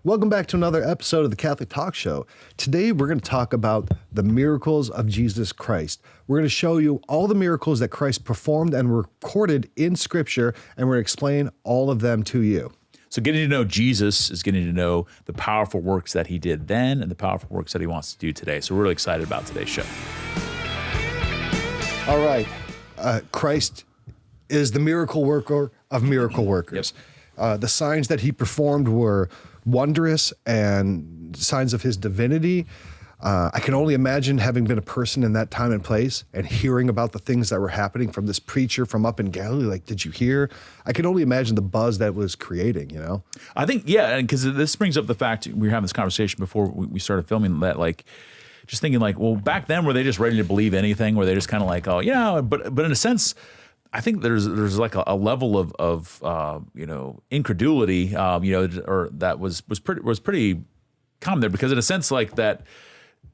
Welcome back to another episode of the Catholic Talk Show. Today, we're going to talk about the miracles of Jesus Christ. We're going to show you all the miracles that Christ performed and recorded in Scripture, and we're going to explain all of them to you. So getting to know Jesus is getting to know the powerful works that he did then and the powerful works that he wants to do today. So we're really excited about today's show. All right. Christ is the miracle worker of miracle workers. Yep. The signs that he performed were wondrous and signs of his divinity. I can only imagine having been a person in that time and place and hearing about the things that were happening from this preacher from up in Galilee. Like, did you hear? I can only imagine the buzz that was creating, you know? I think, yeah, because this brings up the fact, we were having this conversation before we started filming that, like, just thinking like, well, back then, were they just ready to believe anything? Were they just kind of like, oh, yeah, but in a sense, I think there's like a level of incredulity, or that was pretty common there, because in a sense like that,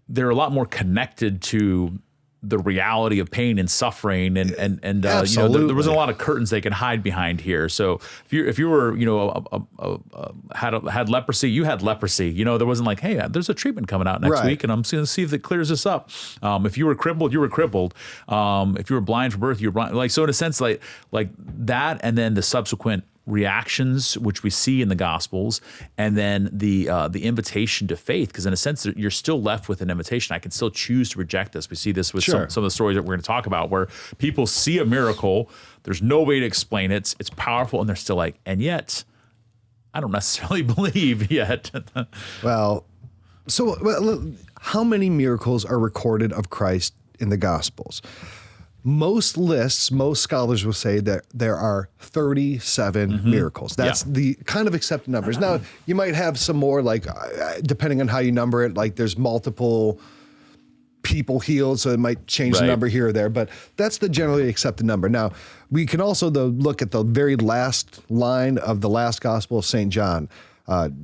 they're a lot more connected to the reality of pain and suffering, and there wasn't a lot of curtains they could hide behind here. So if you were had leprosy, you had leprosy. You know, there wasn't like, hey, there's a treatment coming out next week, and I'm going to see if it clears this up. If you were crippled, you were crippled. If you were blind from birth, you were blind. Like, so in a sense, like that, and then the subsequent reactions, which we see in the Gospels, and then the invitation to faith, because in a sense you're still left with an invitation. I can still choose to reject this. We see this with some of the stories that we're going to talk about, where people see a miracle, there's no way to explain it, it's powerful, and they're still like, and yet I don't necessarily believe yet. Well, how many miracles are recorded of Christ in the Gospels? Most scholars will say that there are 37 miracles. That's the kind of accepted numbers. Now, you might have some more, like, depending on how you number it, like there's multiple people healed, so it might change the number here or there, but that's the generally accepted number. Now, we can also, though, look at the very last line of the last Gospel of St. John,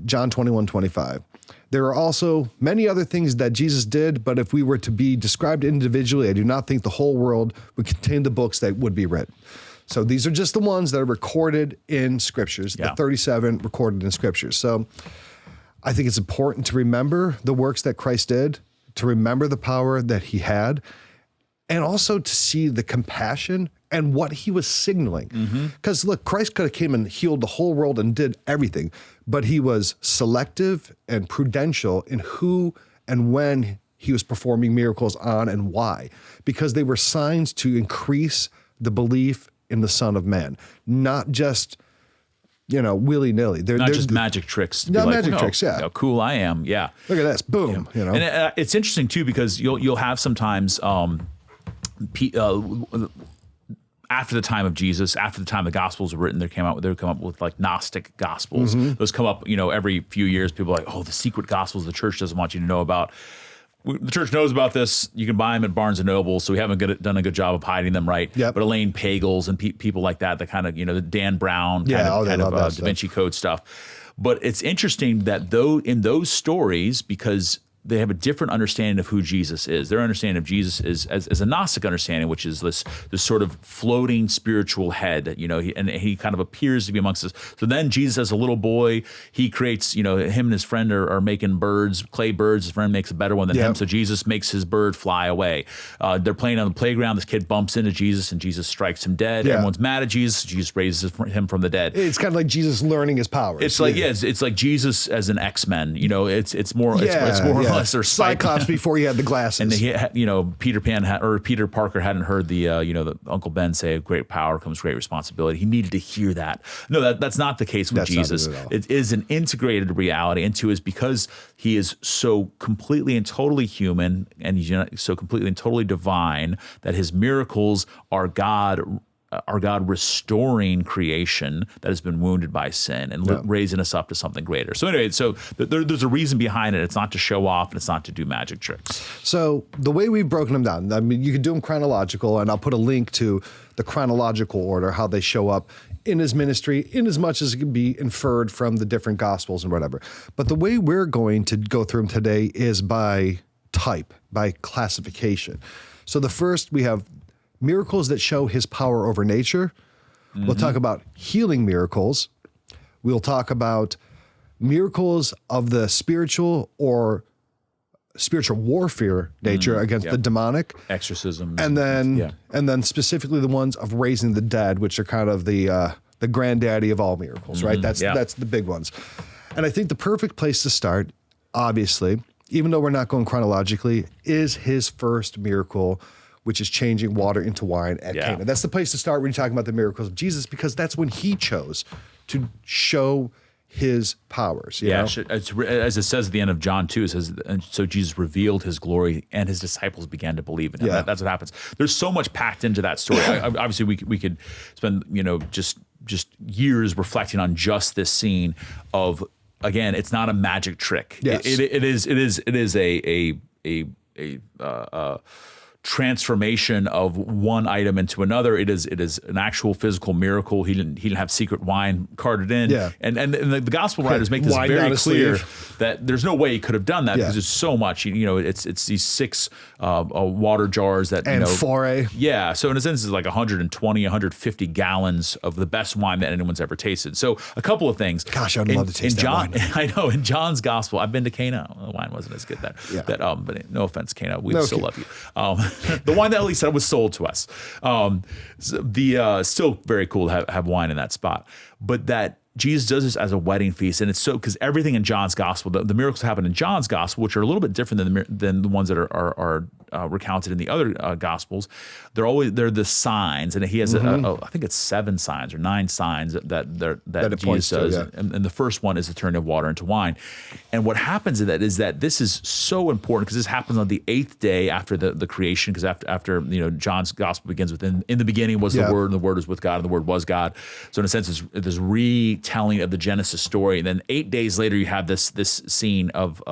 John 21:25. There are also many other things that Jesus did, but if we were to be described individually, I do not think the whole world would contain the books that would be written. So these are just the ones that are recorded in Scriptures, the 37 recorded in Scriptures. So I think it's important to remember the works that Christ did, to remember the power that he had, and also to see the compassion and what he was signaling. Because look, Christ could have came and healed the whole world and did everything, but he was selective and prudential in who and when he was performing miracles on and why, because they were signs to increase the belief in the Son of Man, not just, willy-nilly. They're just magic tricks. Not magic tricks, how cool I am, yeah. Look at this, boom, And it's interesting too, because you'll have sometimes after the time of Jesus, after the time the Gospels were written, they would come up with like Gnostic Gospels. Those come up, every few years. People are like, oh, the secret Gospels the church doesn't want you to know about. The church knows about this. You can buy them at Barnes & Noble, so we haven't done a good job of hiding them, right? Yep. But Elaine Pagels and people like that, the kind of, the Dan Brown kind of Da Vinci Code stuff. But it's interesting that in those stories, because they have a different understanding of who Jesus is. Their understanding of Jesus is as a Gnostic understanding, which is this sort of floating spiritual head, and he kind of appears to be amongst us. So then Jesus, as a little boy, he creates, him and his friend are making clay birds. His friend makes a better one than him. So Jesus makes his bird fly away. They're playing on the playground. This kid bumps into Jesus and Jesus strikes him dead. Yeah. Everyone's mad at Jesus. Jesus raises him from the dead. It's kind of like Jesus learning his powers. It's like, it's like Jesus as an X-Men, it's more or less, or Cyclops before he had the glasses. And Peter Parker hadn't heard the Uncle Ben say, great power comes great responsibility. He needed to hear that. No, that's not the case with Jesus. It is an integrated reality into is because he is so completely and totally human, and he's so completely and totally divine, that his miracles are God restoring creation that has been wounded by sin and raising us up to something greater. So anyway, there's a reason behind it. It's not to show off, and it's not to do magic tricks. So the way we've broken them down, I mean, you can do them chronological, and I'll put a link to the chronological order, how they show up in his ministry, in as much as it can be inferred from the different Gospels and whatever. But the way we're going to go through them today is by type, by classification. So the first, we have miracles that show his power over nature. We'll talk about healing miracles. We'll talk about miracles of the spiritual or spiritual warfare nature against the demonic, exorcisms, and then specifically the ones of raising the dead, which are kind of the granddaddy of all miracles, right? That's the big ones. And I think the perfect place to start, obviously, even though we're not going chronologically, is his first miracle, which is changing water into wine at Cana. That's the place to start when you're talking about the miracles of Jesus, because that's when he chose to show his powers. You know? As it says at the end of John 2, it says, and so Jesus revealed his glory and his disciples began to believe in him. That's what happens. There's so much packed into that story. Obviously, we could spend, just years reflecting on just this scene of, again, it's not a magic trick. Yes. It is a transformation of one item into another. It is an actual physical miracle. He didn't have secret wine carted in. Yeah. And the gospel writers make this very clear that there's no way he could have done that because there's so much. It's these 6 water jars that amphora. Yeah. So in a sense, it's like 120, 150 gallons of the best wine that anyone's ever tasted. So a couple of things. Gosh, I'd love to taste that wine. I know. In John's gospel, I've been to Cana. The wine wasn't as good then. Yeah. But no offense, Cana. We still love you. The wine that at least was sold to us. Still very cool to have wine in that spot. But that Jesus does this as a wedding feast, and it's so because everything in John's gospel, the miracles happen in John's gospel, which are a little bit different than the ones that are recounted in the other gospels. They're the signs, and he has I think it's 7 signs or 9 signs that Jesus does, and the first one is the turning of water into wine. And what happens in that is that this is so important because this happens on the 8th day after the creation, because after John's gospel begins with in the beginning was the Word, and the Word was with God, and the Word was God. So in a sense, it's this retelling of the Genesis story, and then 8 days later you have this scene of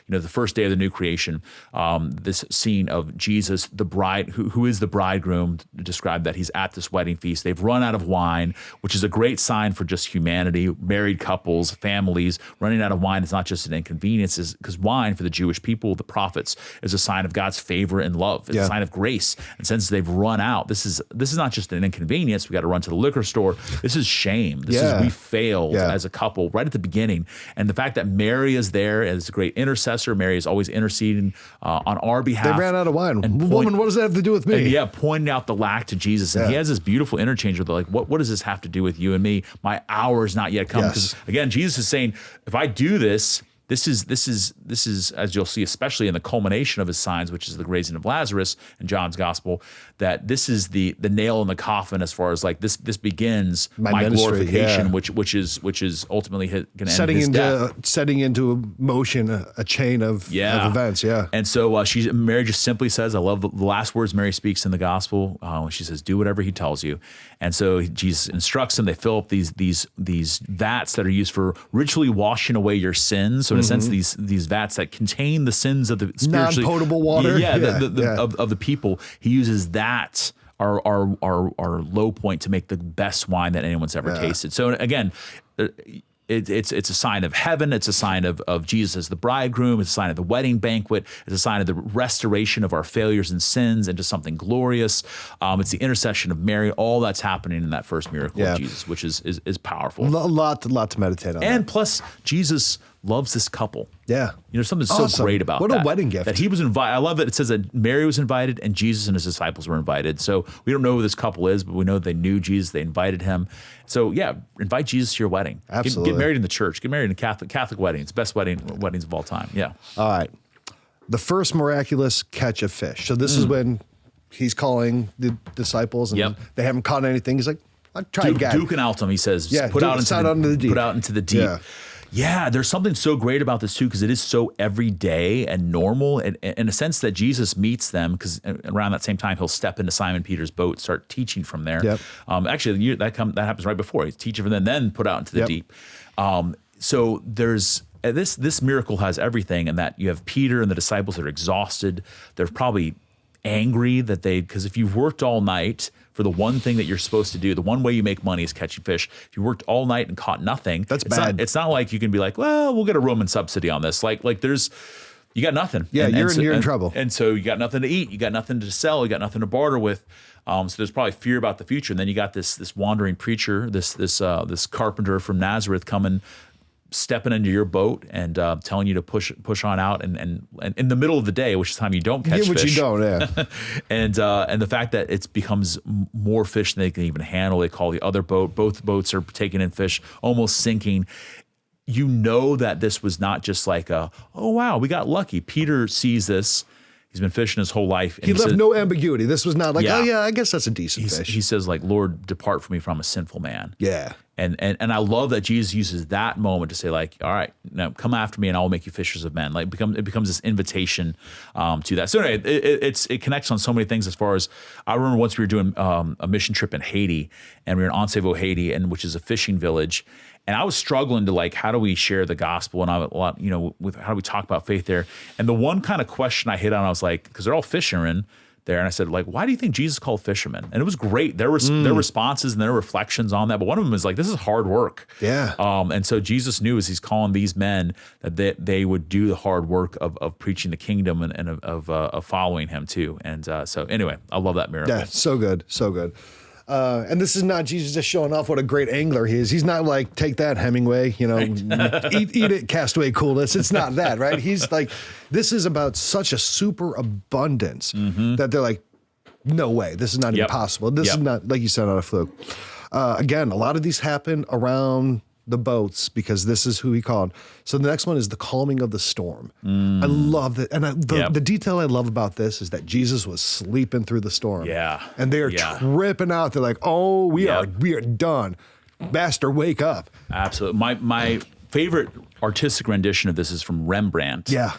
the first day of the new creation, this scene of Jesus, the bride, who is the bridegroom, described that he's at this wedding feast. They've run out of wine, which is a great sign for just humanity, married couples, families. Running out of wine is not just an inconvenience, because wine for the Jewish people, the prophets, is a sign of God's favor and love. It's a sign of grace. And since they've run out, this is not just an inconvenience. We got to run to the liquor store. This is shame. This is we failed as a couple right at the beginning. And the fact that Mary is there as a great intercessor, Mary is always interceding on our behalf. They ran out of wine. Woman, what does that have to do with me? Pointing out the lack to Jesus. And he has this beautiful interchange with what does this have to do with you and me? My hour is not yet come. Because again, Jesus is saying, if I do this, this is, as you'll see, especially in the culmination of his signs, which is the raising of Lazarus in John's gospel, that this is the nail in the coffin as far as like this begins my glorification, which is ultimately going to end his death. Setting into motion a chain of events. Yeah. And so Mary just simply says, I love the last words Mary speaks in the gospel. She says, do whatever he tells you. And so Jesus instructs them. They fill up these vats that are used for ritually washing away your sins. So in a sense, these vats that contain the sins of the spiritually non-potable water, of the people, he uses that our low point to make the best wine that anyone's ever tasted. So again, it's a sign of heaven. It's a sign of Jesus as the bridegroom. It's a sign of the wedding banquet. It's a sign of the restoration of our failures and sins into something glorious. It's the intercession of Mary. All that's happening in that first miracle of Jesus, which is powerful. A lot to meditate on. And plus, Jesus loves this couple. Yeah. Something so great about that. What a wedding gift. That he was invited. I love that it says that Mary was invited and Jesus and his disciples were invited. So we don't know who this couple is, but we know they knew Jesus. They invited him. So invite Jesus to your wedding. Absolutely. Get married in the church. Get married in a Catholic weddings. Best weddings of all time. Yeah. All right. The first miraculous catch of fish. So this is when he's calling the disciples and they haven't caught anything. He's like, I'll try again. Duke and Altum, he says, put out into the deep. Yeah, there's something so great about this too, because it is so everyday and normal, and in a sense that Jesus meets them, because around that same time he'll step into Simon Peter's boat, start teaching from there. Yep. Actually, that happens right before he's teaching from then put out into the deep. So there's this miracle has everything, in that you have Peter and the disciples that are exhausted. They're probably angry because if you've worked all night for the one thing that you're supposed to do, the one way you make money is catching fish. If you worked all night and caught nothing, that's bad. It's not like you can be like, well, we'll get a Roman subsidy on this. Like you got nothing. Yeah, you're in trouble. And so you got nothing to eat, you got nothing to sell, you got nothing to barter with. So there's probably fear about the future. And then you got this wandering preacher, this carpenter from Nazareth coming, stepping into your boat and telling you to push on out, and in the middle of the day, which is time you don't catch which fish. you don't, yeah. and the fact that it becomes more fish than they can even handle. They call the other boat. Both boats are taking in fish, almost sinking. You know that this was not just like oh wow, we got lucky. Peter sees this. He's been fishing his whole life. And he left no ambiguity. This was not like, oh yeah, I guess that's a decent fish. He says like, Lord, depart from me, for I'm a sinful man. Yeah. And I love that Jesus uses that moment to say like, all right, now come after me and I will make you fishers of men. Like it becomes this invitation to that. So anyway, it connects on so many things. As far as I remember once we were doing a mission trip in Haiti, and we were in Ansevo, Haiti, which is a fishing village. And I was struggling to like, how do we share the gospel? And how do we talk about faith there? And the one kind of question I hit on, I was like, because they're all fishermen there. And I said, like, why do you think Jesus called fishermen? And it was great. Their responses and their reflections on that. But one of them is like, this is hard work. Yeah. And so Jesus knew as he's calling these men that they would do the hard work of preaching the kingdom and of following him too. And so anyway, I love that miracle. Yeah, so good. So good. And this is not Jesus just showing off what a great angler he is. He's not like, take that, Hemingway, eat it, Castaway Coolness. It's not that, right? He's like, this is about such a super abundance that they're like, no way, this is not even possible. This is not, like you said, not a fluke. Again, a lot of these happen around the boats because this is who he called. So the next one is the calming of the storm. I love that. And the detail I love about this is that Jesus was sleeping through the storm. Yeah. And they're tripping out. They're like, oh, we are done. Master, wake up. Absolutely. My favorite artistic rendition of this is from Rembrandt. Yeah.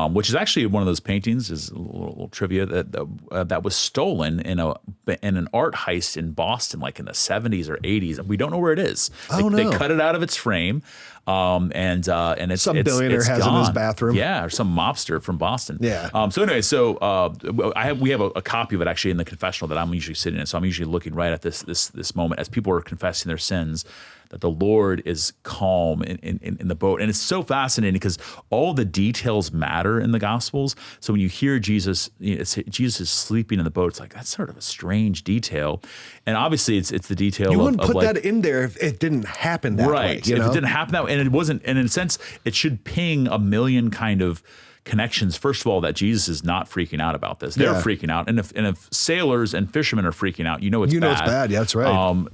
Which is actually one of those paintings, is a little trivia, that was stolen in an art heist in Boston, like in the 70s or 80s. We don't know where it is. They cut it out of its frame, and it's some billionaire has gone in his bathroom. Yeah, or some mobster from Boston. Yeah. So anyway, we have a copy of it actually in the confessional that I'm usually sitting in. So I'm usually looking right at this moment as people are confessing their sins, that the Lord is calm in the boat. And it's so fascinating because all the details matter in the Gospels. So when you hear Jesus, Jesus is sleeping in the boat, it's like, that's sort of a strange detail. And obviously it's the detail you wouldn't put that in there if it didn't happen that way. Right. If it didn't happen that way. And it wasn't, and in a sense, it should ping a million kind of connections. First of all, that Jesus is not freaking out about this. They're freaking out. And if sailors and fishermen are freaking out, it's bad. It's bad. Yeah, that's right.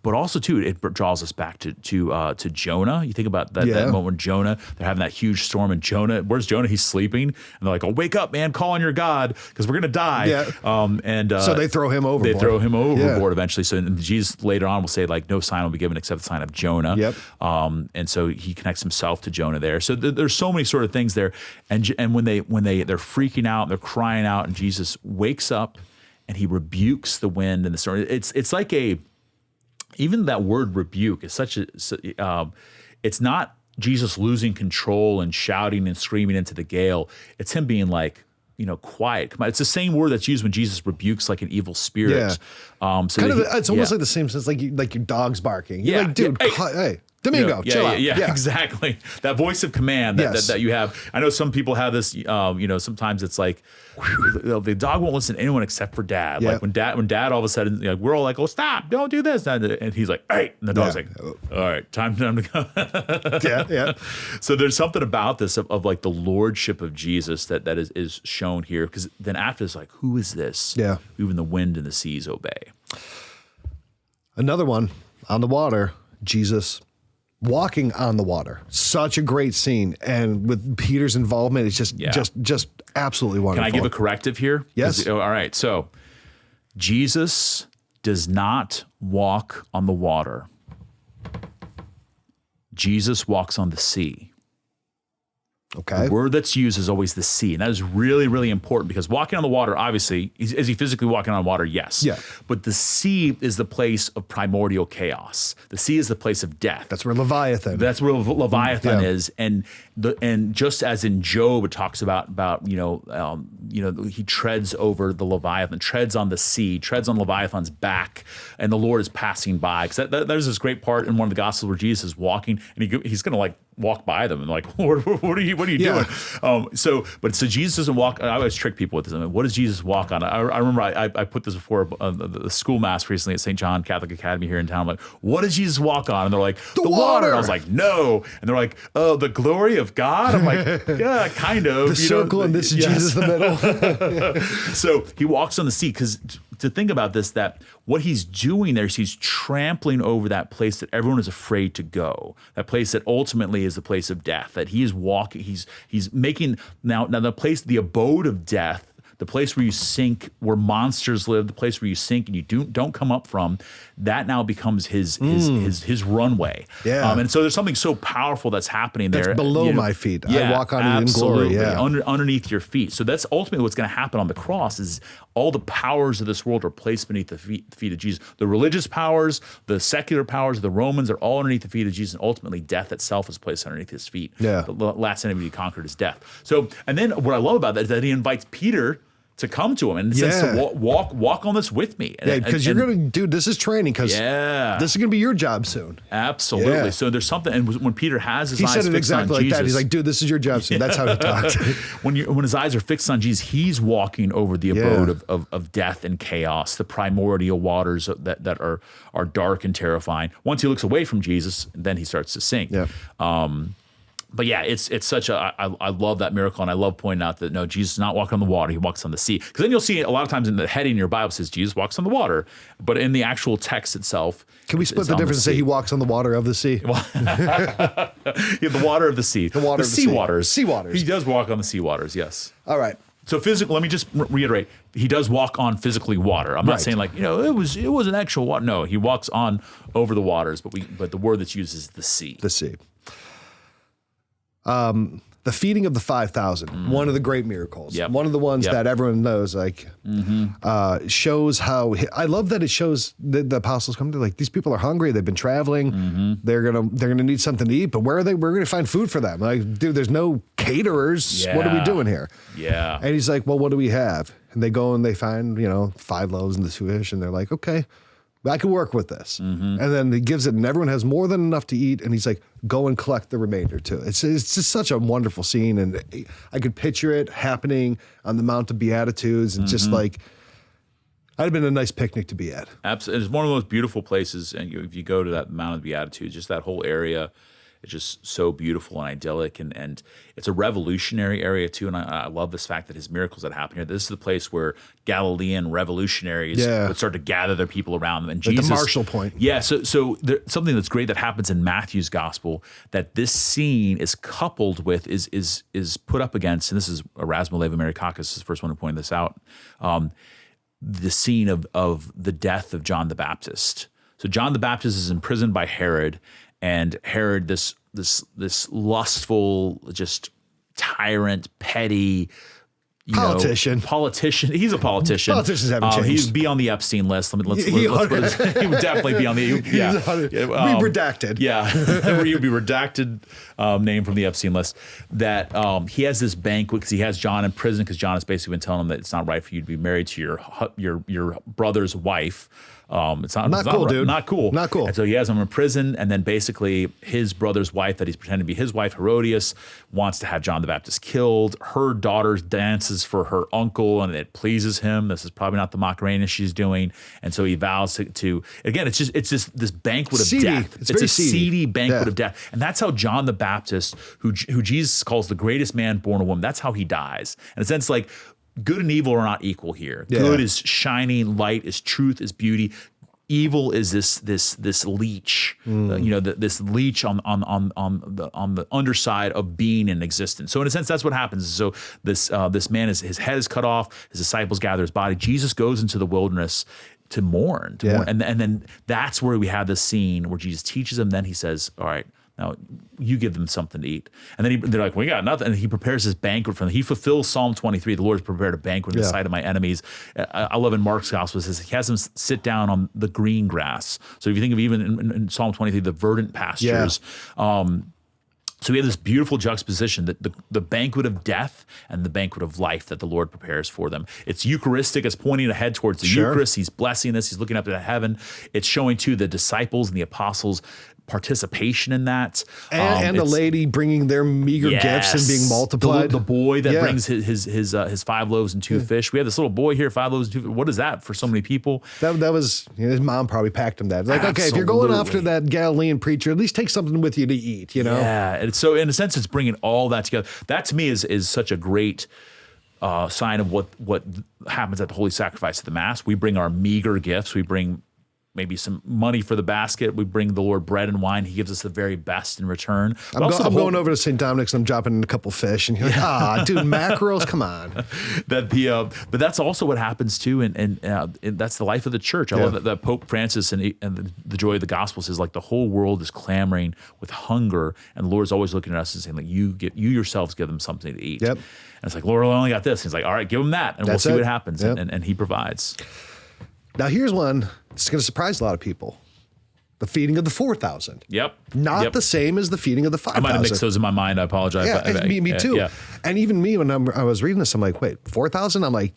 But also, too, it draws us back to Jonah. You think about that moment when Jonah, they're having that huge storm, and Jonah, where's Jonah? He's sleeping. And they're like, oh, wake up, man, call on your God, because we're going to die. Yeah. So they throw him overboard. They throw him overboard eventually. So Jesus later on will say, like, no sign will be given except the sign of Jonah. Yep. And so he connects himself to Jonah there. So there's so many sort of things there. And when they're freaking out, they're crying out, and Jesus wakes up and he rebukes the wind and the storm. It's like even that word rebuke is it's not Jesus losing control and shouting and screaming into the gale. It's him being like, quiet. Come on. It's the same word that's used when Jesus rebukes like an evil spirit. Yeah. It's almost like the same sense, like your dog's barking. You're like, dude, hey. Domingo, chill out. Yeah, exactly. That voice of command that you have. I know some people have this, sometimes it's like, the dog won't listen to anyone except for dad. Yeah. Like when dad all of a sudden, we're all like, oh, stop, don't do this. And he's like, hey, and the dog's like, all right, time to go. Yeah. So there's something about this of like the lordship of Jesus that is shown here. Because then after it's like, who is this? Yeah. Even the wind and the seas obey. Another one on the water, Jesus walking on the water. Such a great scene. And with Peter's involvement, it's just absolutely wonderful. Can I give a corrective here? Yes. All right. So Jesus does not walk on the water. Jesus walks on the sea. Okay. The word that's used is always the sea. And that is really, really important because walking on the water, obviously, is he physically walking on water? Yes. Yeah. But the sea is the place of primordial chaos. The sea is the place of death. That's where Leviathan. Is. And just as in Job, it talks about he treads over the Leviathan, treads on the sea, treads on Leviathan's back, and the Lord is passing by. Because there's this great part in one of the Gospels where Jesus is walking, and he's going to walk by them and like, what are you doing? But Jesus doesn't walk. I always trick people with this. I mean, what does Jesus walk on? I remember I put this before the school mass recently at St. John Catholic Academy here in town. I'm like, what does Jesus walk on? And they're like, the water. I was like, no. And they're like, oh, the glory of God. I'm like, yeah, kind of. The circle, and this is Jesus in the middle. So he walks on the sea, because to think about this, that what he's doing there is he's trampling over that place that everyone is afraid to go, that place that ultimately is the place of death, that he is walking, he's making now the place, the abode of death, the place where you sink, where monsters live, the place where you sink and you don't come up from, that now becomes his runway. Yeah. And so there's something so powerful that's happening there. That's below my feet. I walk on it in glory. Yeah. Underneath your feet. So that's ultimately what's going to happen on the cross, is all the powers of this world are placed beneath the feet of Jesus. The religious powers, the secular powers of the Romans are all underneath the feet of Jesus, and ultimately death itself is placed underneath his feet. Yeah. The last enemy he conquered is death. So, and then what I love about that is that he invites Peter to come to him and says to walk on this with me. Yeah, because you're going to, dude, this is training, because this is going to be your job soon. Absolutely. Yeah. So there's something, and when Peter has his eyes fixed on Jesus. He said it exactly like that. He's like, dude, this is your job soon. That's how he talked. When his eyes are fixed on Jesus, he's walking over the abode of death and chaos, the primordial waters that are dark and terrifying. Once he looks away from Jesus, then he starts to sink. Yeah. But yeah, it's such I love that miracle, and I love pointing out that no, Jesus does not walk on the water, he walks on the sea. Because then you'll see a lot of times in the heading in your Bible says Jesus walks on the water, but in the actual text itself, can we split the difference and say he walks on the water of the sea? The water of the sea. The water of the sea. Waters. Sea waters. He does walk on the sea waters, yes. All right. So physical, let me just reiterate, he does walk on physically water. I'm not saying like, it was an actual water. No, he walks on over the waters, but the word that's used is the sea. The sea. The feeding of the 5,000, one of the great miracles, one of the ones that everyone knows, like, shows how, I love that it shows the apostles come to, like, these people are hungry, they've been traveling, they're gonna need something to eat, but where are they? We're gonna find food for them. Like, dude, there's no caterers. What are we doing here? Yeah. And he's like, well, what do we have? And they go and they find, 5 loaves and the 2 fish, and they're like, okay, I can work with this. And then he gives it, and everyone has more than enough to eat. And he's like, go and collect the remainder too. It's just such a wonderful scene. And I could picture it happening on the Mount of Beatitudes, and just like, I'd have been a nice picnic to be at. Absolutely. It's one of the most beautiful places. And if you go to that Mount of Beatitudes, just that whole area, it's just so beautiful and idyllic, and it's a revolutionary area too. And I love this fact that his miracles that happen here. This is the place where Galilean revolutionaries would start to gather their people around them. And like Jesus, the Marshall Point. Yeah. So there's something that's great that happens in Matthew's gospel, that this scene is coupled with is put up against, and this is Erasmo Levi-Marikakis is the first one to point this out. The scene of the death of John the Baptist. So John the Baptist is imprisoned by Herod. And Herod, this lustful, just tyrant, petty, politician. He's a politician. Politicians haven't changed. He'd be on the Epstein list. He would definitely be on the. Be redacted. Yeah, he would be redacted. Name from the Epstein list. That he has this banquet because he has John in prison, because John has basically been telling him that it's not right for you to be married to your brother's wife. It's not cool, dude. Not cool. Not cool. And so he has him in prison, and then basically his brother's wife, that he's pretending to be his wife, Herodias, wants to have John the Baptist killed. Her daughter dances for her uncle, and it pleases him. This is probably not the Macarena she's doing, and so he vows to again. It's just this banquet of death. It's a seedy banquet of death, and that's how John the Baptist, who Jesus calls the greatest man born of woman, that's how he dies. In a sense, like, good and evil are not equal here. Yeah. Good is shining, light is truth, is beauty. Evil is this leech, this leech on the underside of being in existence. So in a sense, that's what happens. So this man his head is cut off. His disciples gather his body. Jesus goes into the wilderness to mourn, and then that's where we have this scene where Jesus teaches them. Then he says, "All right, now you give them something to eat." And then they're like, "We got nothing." And he prepares this banquet for them. He fulfills Psalm 23. The Lord has prepared a banquet in the sight of my enemies. I love in Mark's gospel, it says he has them sit down on the green grass. So if you think of even in Psalm 23, the verdant pastures. So we have this beautiful juxtaposition, that the banquet of death and the banquet of life that the Lord prepares for them. It's Eucharistic. It's pointing ahead towards the Eucharist. He's blessing this. He's looking up to heaven. It's showing, too, the disciples and the apostles participation in that. And the lady bringing their meager gifts and being multiplied. The boy that brings his 5 loaves and 2 fish. We have this little boy here, 5 loaves and 2 fish. What is that for so many people? That was, his mom probably packed him that. Like, Absolutely. okay, if you're going after that Galilean preacher, at least take something with you to eat, you know? Yeah. And so in a sense, it's bringing all that together. That to me is such a great sign of what happens at the Holy Sacrifice of the Mass. We bring our meager gifts. We bring maybe some money for the basket. We bring the Lord bread and wine. He gives us the very best in return. I'm going over to St. Dominic's and I'm dropping in a couple fish, and you're like, dude, mackerels, come on. But that's also what happens too, and that's the life of the church. I love that Pope Francis and the joy of the gospel says, like, the whole world is clamoring with hunger, and the Lord's always looking at us and saying, like, you yourselves give them something to eat. Yep. And it's like, Lord, I only got this. He's like, all right, give them that, and we'll see what happens. Yep. And he provides. Now, here's one that's going to surprise a lot of people. The feeding of the 4,000. Yep. Not the same as the feeding of the 5,000. I might have mixed those in my mind. I apologize. Yeah, me too. Yeah. And even me, when I was reading this, I'm like, wait, 4,000? I'm like,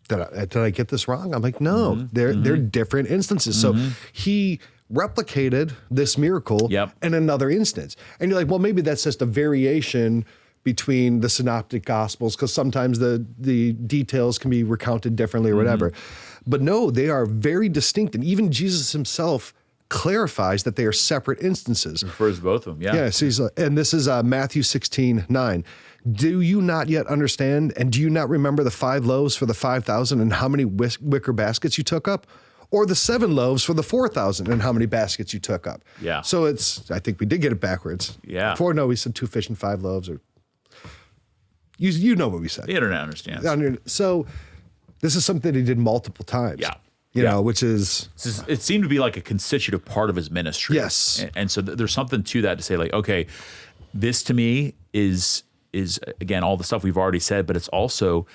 did I get this wrong? I'm like, no, they're different instances. So he replicated this miracle in another instance. And you're like, well, maybe that's just a variation between the synoptic gospels, because sometimes the details can be recounted differently or whatever. But no, they are very distinct. And even Jesus himself clarifies that they are separate instances. Refers to both of them, Yeah, so and this is Matthew 16:9. Do you not yet understand, and do you not remember the 5 loaves for the 5,000 and how many wicker baskets you took up? Or the 7 loaves for the 4,000 and how many baskets you took up? Yeah. So I think we did get it backwards. Yeah. We said 2 fish and 5 loaves, or you know what we said. The internet understands. So this is something he did multiple times. Yeah. You know, which is... It seemed to be like a constitutive part of his ministry. Yes. And so there's something to that to say, like, okay, this to me is again, all the stuff we've already said, but it's also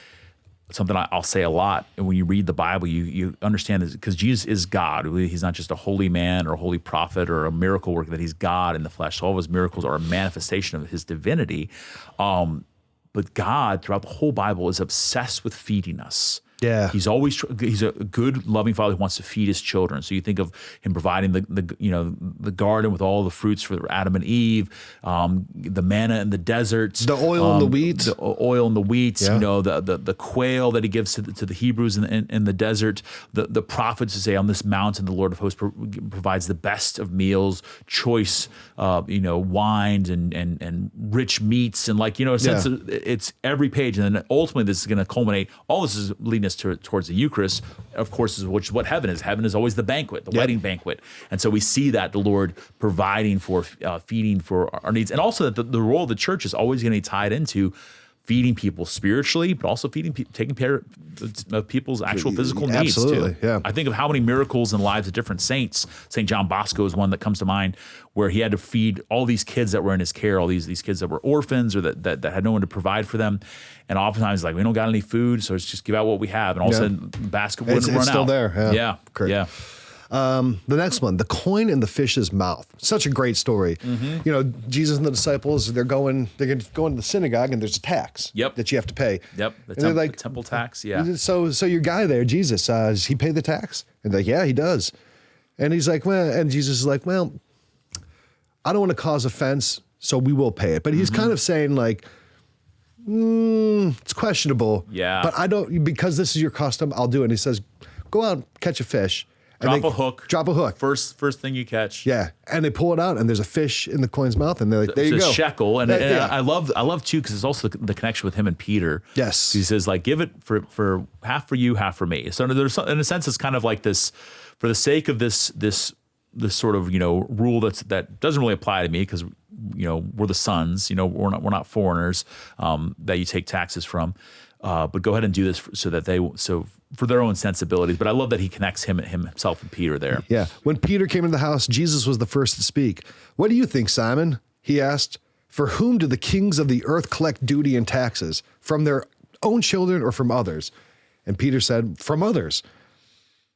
something I'll say a lot. And when you read the Bible, you understand this, because Jesus is God. He's not just a holy man or a holy prophet or a miracle worker, that he's God in the flesh. So all of his miracles are a manifestation of his divinity. But God, throughout the whole Bible, is obsessed with feeding us. Yeah. He's a good, loving father who wants to feed his children. So you think of him providing the garden with all the fruits for Adam and Eve, the manna in the desert, the oil and the wheat, the quail that he gives to the Hebrews in the desert, the prophets who say, on this mountain the Lord of hosts provides the best of meals, choice wines and rich meats, and it's every page. And then ultimately this is going to culminate. All this is leading us towards the Eucharist, of course, which is what heaven is. Heaven is always the banquet, the wedding banquet. And so we see that the Lord providing for, feeding for our needs. And also that the role of the church is always going to be tied into feeding people spiritually, but also taking care of people's actual physical needs too. Yeah. I think of how many miracles in the lives of different saints. St. John Bosco is one that comes to mind, where he had to feed all these kids that were in his care, all these kids that were orphans or that had no one to provide for them. And oftentimes, like, we don't got any food, so let's just give out what we have. And all of a sudden, the basket wouldn't run out. It's still there. Yeah. Great. Yeah. The next one, the coin in the fish's mouth. Such a great story. Jesus and the disciples, they're going to the synagogue, and there's a tax that you have to pay. Yep. The temple tax. Yeah. So your guy there, Jesus, does he pay the tax? And they're like, yeah, he does. And he's like, well, and Jesus is like, well, I don't want to cause offense, so we will pay it. But he's kind of saying, like, it's questionable. Yeah. But I don't, because this is your custom, I'll do it. And he says, go out, catch a fish. Drop a hook. Drop a hook. First thing you catch. Yeah, and they pull it out, and there's a fish in the coin's mouth, and they're like, "There you go." It's a shekel, and I love too, because it's also the connection with him and Peter. Yes, he says, like, give it for half for you, half for me. So there's, in a sense, it's kind of like this, for the sake of this sort of rule that doesn't really apply to me, because we're the sons, we're not foreigners that you take taxes from, but go ahead and do this for their own sensibilities. But I love that he connects himself and Peter there. Yeah. When Peter came into the house, Jesus was the first to speak. What do you think, Simon? He asked. For whom do the kings of the earth collect duty and taxes? From their own children or from others? And Peter said, from others.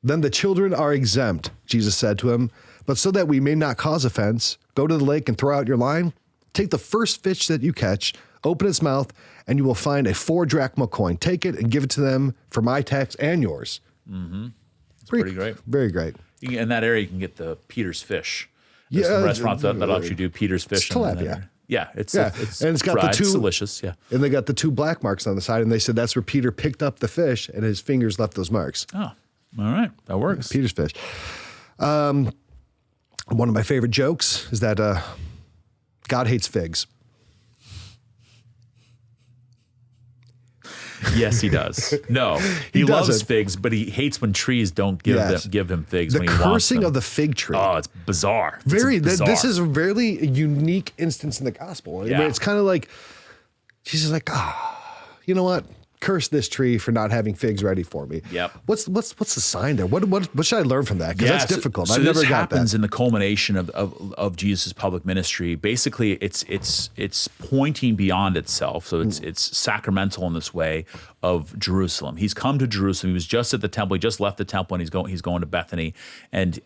Then the children are exempt, Jesus said to him. But so that we may not cause offense, go to the lake and throw out your line. Take the first fish that you catch, open its mouth, and you will find a 4 drachma coin. Take it and give it to them for my tax and yours. Mm-hmm. It's pretty great. Very great. In that area, you can get the Peter's fish. There's some restaurants that actually do Peter's fish. Tilapia. It's and it's got fried. the two. It's delicious. Yeah, and they got the 2 black marks on the side, and they said that's where Peter picked up the fish, and his fingers left those marks. Oh, all right, that works. Peter's fish. One of my favorite jokes is that God hates figs. Yes, he does. No, he loves figs, but he hates when trees don't give him figs when he wants them. The cursing of the fig tree. Oh, it's bizarre. This is a very unique instance in the gospel. Yeah. It's kind of like Jesus is like, you know what? Curse this tree for not having figs ready for me. Yep. What's the sign there? What should I learn from that? Because that's difficult. So I've never got that. This happens in the culmination of Jesus' public ministry. Basically, it's pointing beyond itself. So it's sacramental in this way of Jerusalem. He's come to Jerusalem. He was just at the temple. He just left the temple, and he's going to Bethany, and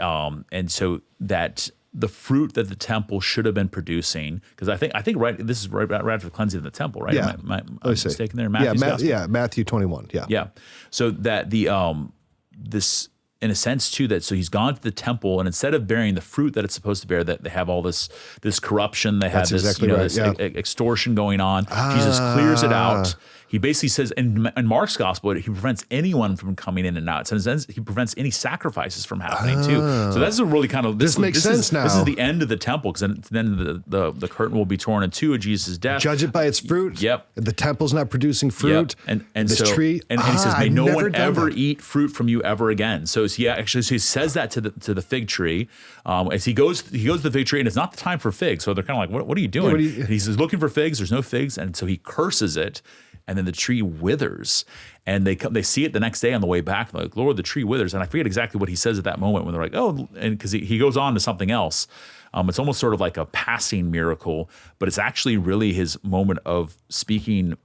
so that the fruit that the temple should have been producing, because I think this is right after the cleansing of the temple, right? Yeah. Am I mistaken there? Matthew 21. Yeah. Yeah. So that this, in a sense too, so he's gone to the temple, and instead of bearing the fruit that it's supposed to bear, that they have all this corruption, they have this extortion going on. Jesus clears it out. He basically says in Mark's gospel, he prevents anyone from coming in and out. So in a sense, he prevents any sacrifices from happening too. So that's a really kind of this makes sense now. This is the end of the temple, because then the curtain will be torn in two at Jesus' death. Judge it by its fruit. Yep. The temple's not producing fruit. Yep. And this so, tree. And he says, may no one ever eat fruit from you ever again. So he says that to the fig tree. As he goes to the fig tree, and it's not the time for figs. So they're kind of like, what are you doing? He's looking for figs. There's no figs, and so he curses it. And then the tree withers, and they see it the next day on the way back. They're like, Lord, the tree withers. And I forget exactly what he says at that moment when they're like, oh, and because he goes on to something else. It's almost sort of like a passing miracle, but it's actually really his moment of speaking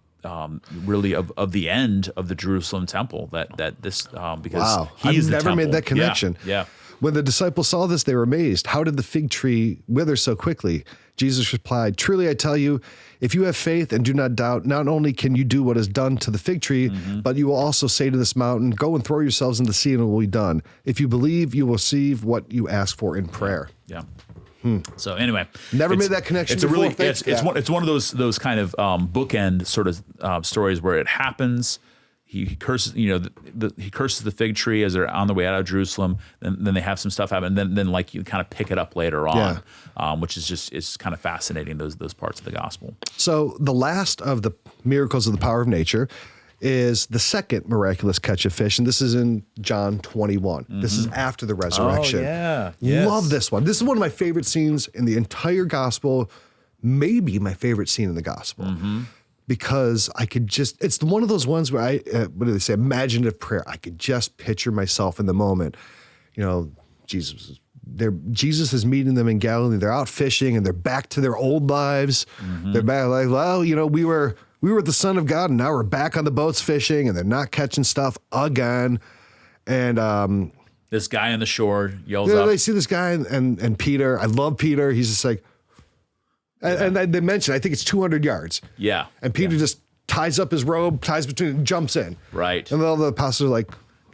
really of the end of the Jerusalem temple, that this because he's the temple. I've never made that connection. Yeah. When the disciples saw this, they were amazed. How did the fig tree wither so quickly? Jesus replied, truly I tell you, if you have faith and do not doubt, not only can you do what is done to the fig tree, but you will also say to this mountain, go and throw yourselves in the sea and it will be done. If you believe, you will receive what you ask for in prayer. Yeah. So anyway, never made that connection. It's before. It's one of those kind of bookend sort of stories where it happens. He curses, he curses the fig tree as they're on the way out of Jerusalem. Then they have some stuff happen. And then like you kind of pick it up later on, which is it's kind of fascinating. Those parts of the gospel. So the last of the miracles of the power of nature is the second miraculous catch of fish, and this is in John 21. This is after the resurrection. Oh, yeah. Love this one. This is one of my favorite scenes in the entire gospel. Maybe my favorite scene in the gospel. Because I could it's one of those ones where what do they say? Imaginative prayer. I could just picture myself in the moment. Jesus is meeting them in Galilee. They're out fishing and they're back to their old lives. They're back like, well, we were the Son of God and now we're back on the boats fishing and they're not catching stuff again. And this guy on the shore yells up. They see this guy and Peter. I love Peter. He's just like, and they mentioned, I think it's 200 yards. Yeah. And Peter just ties up his robe, ties between, and jumps in. Right. And then all the apostles are like,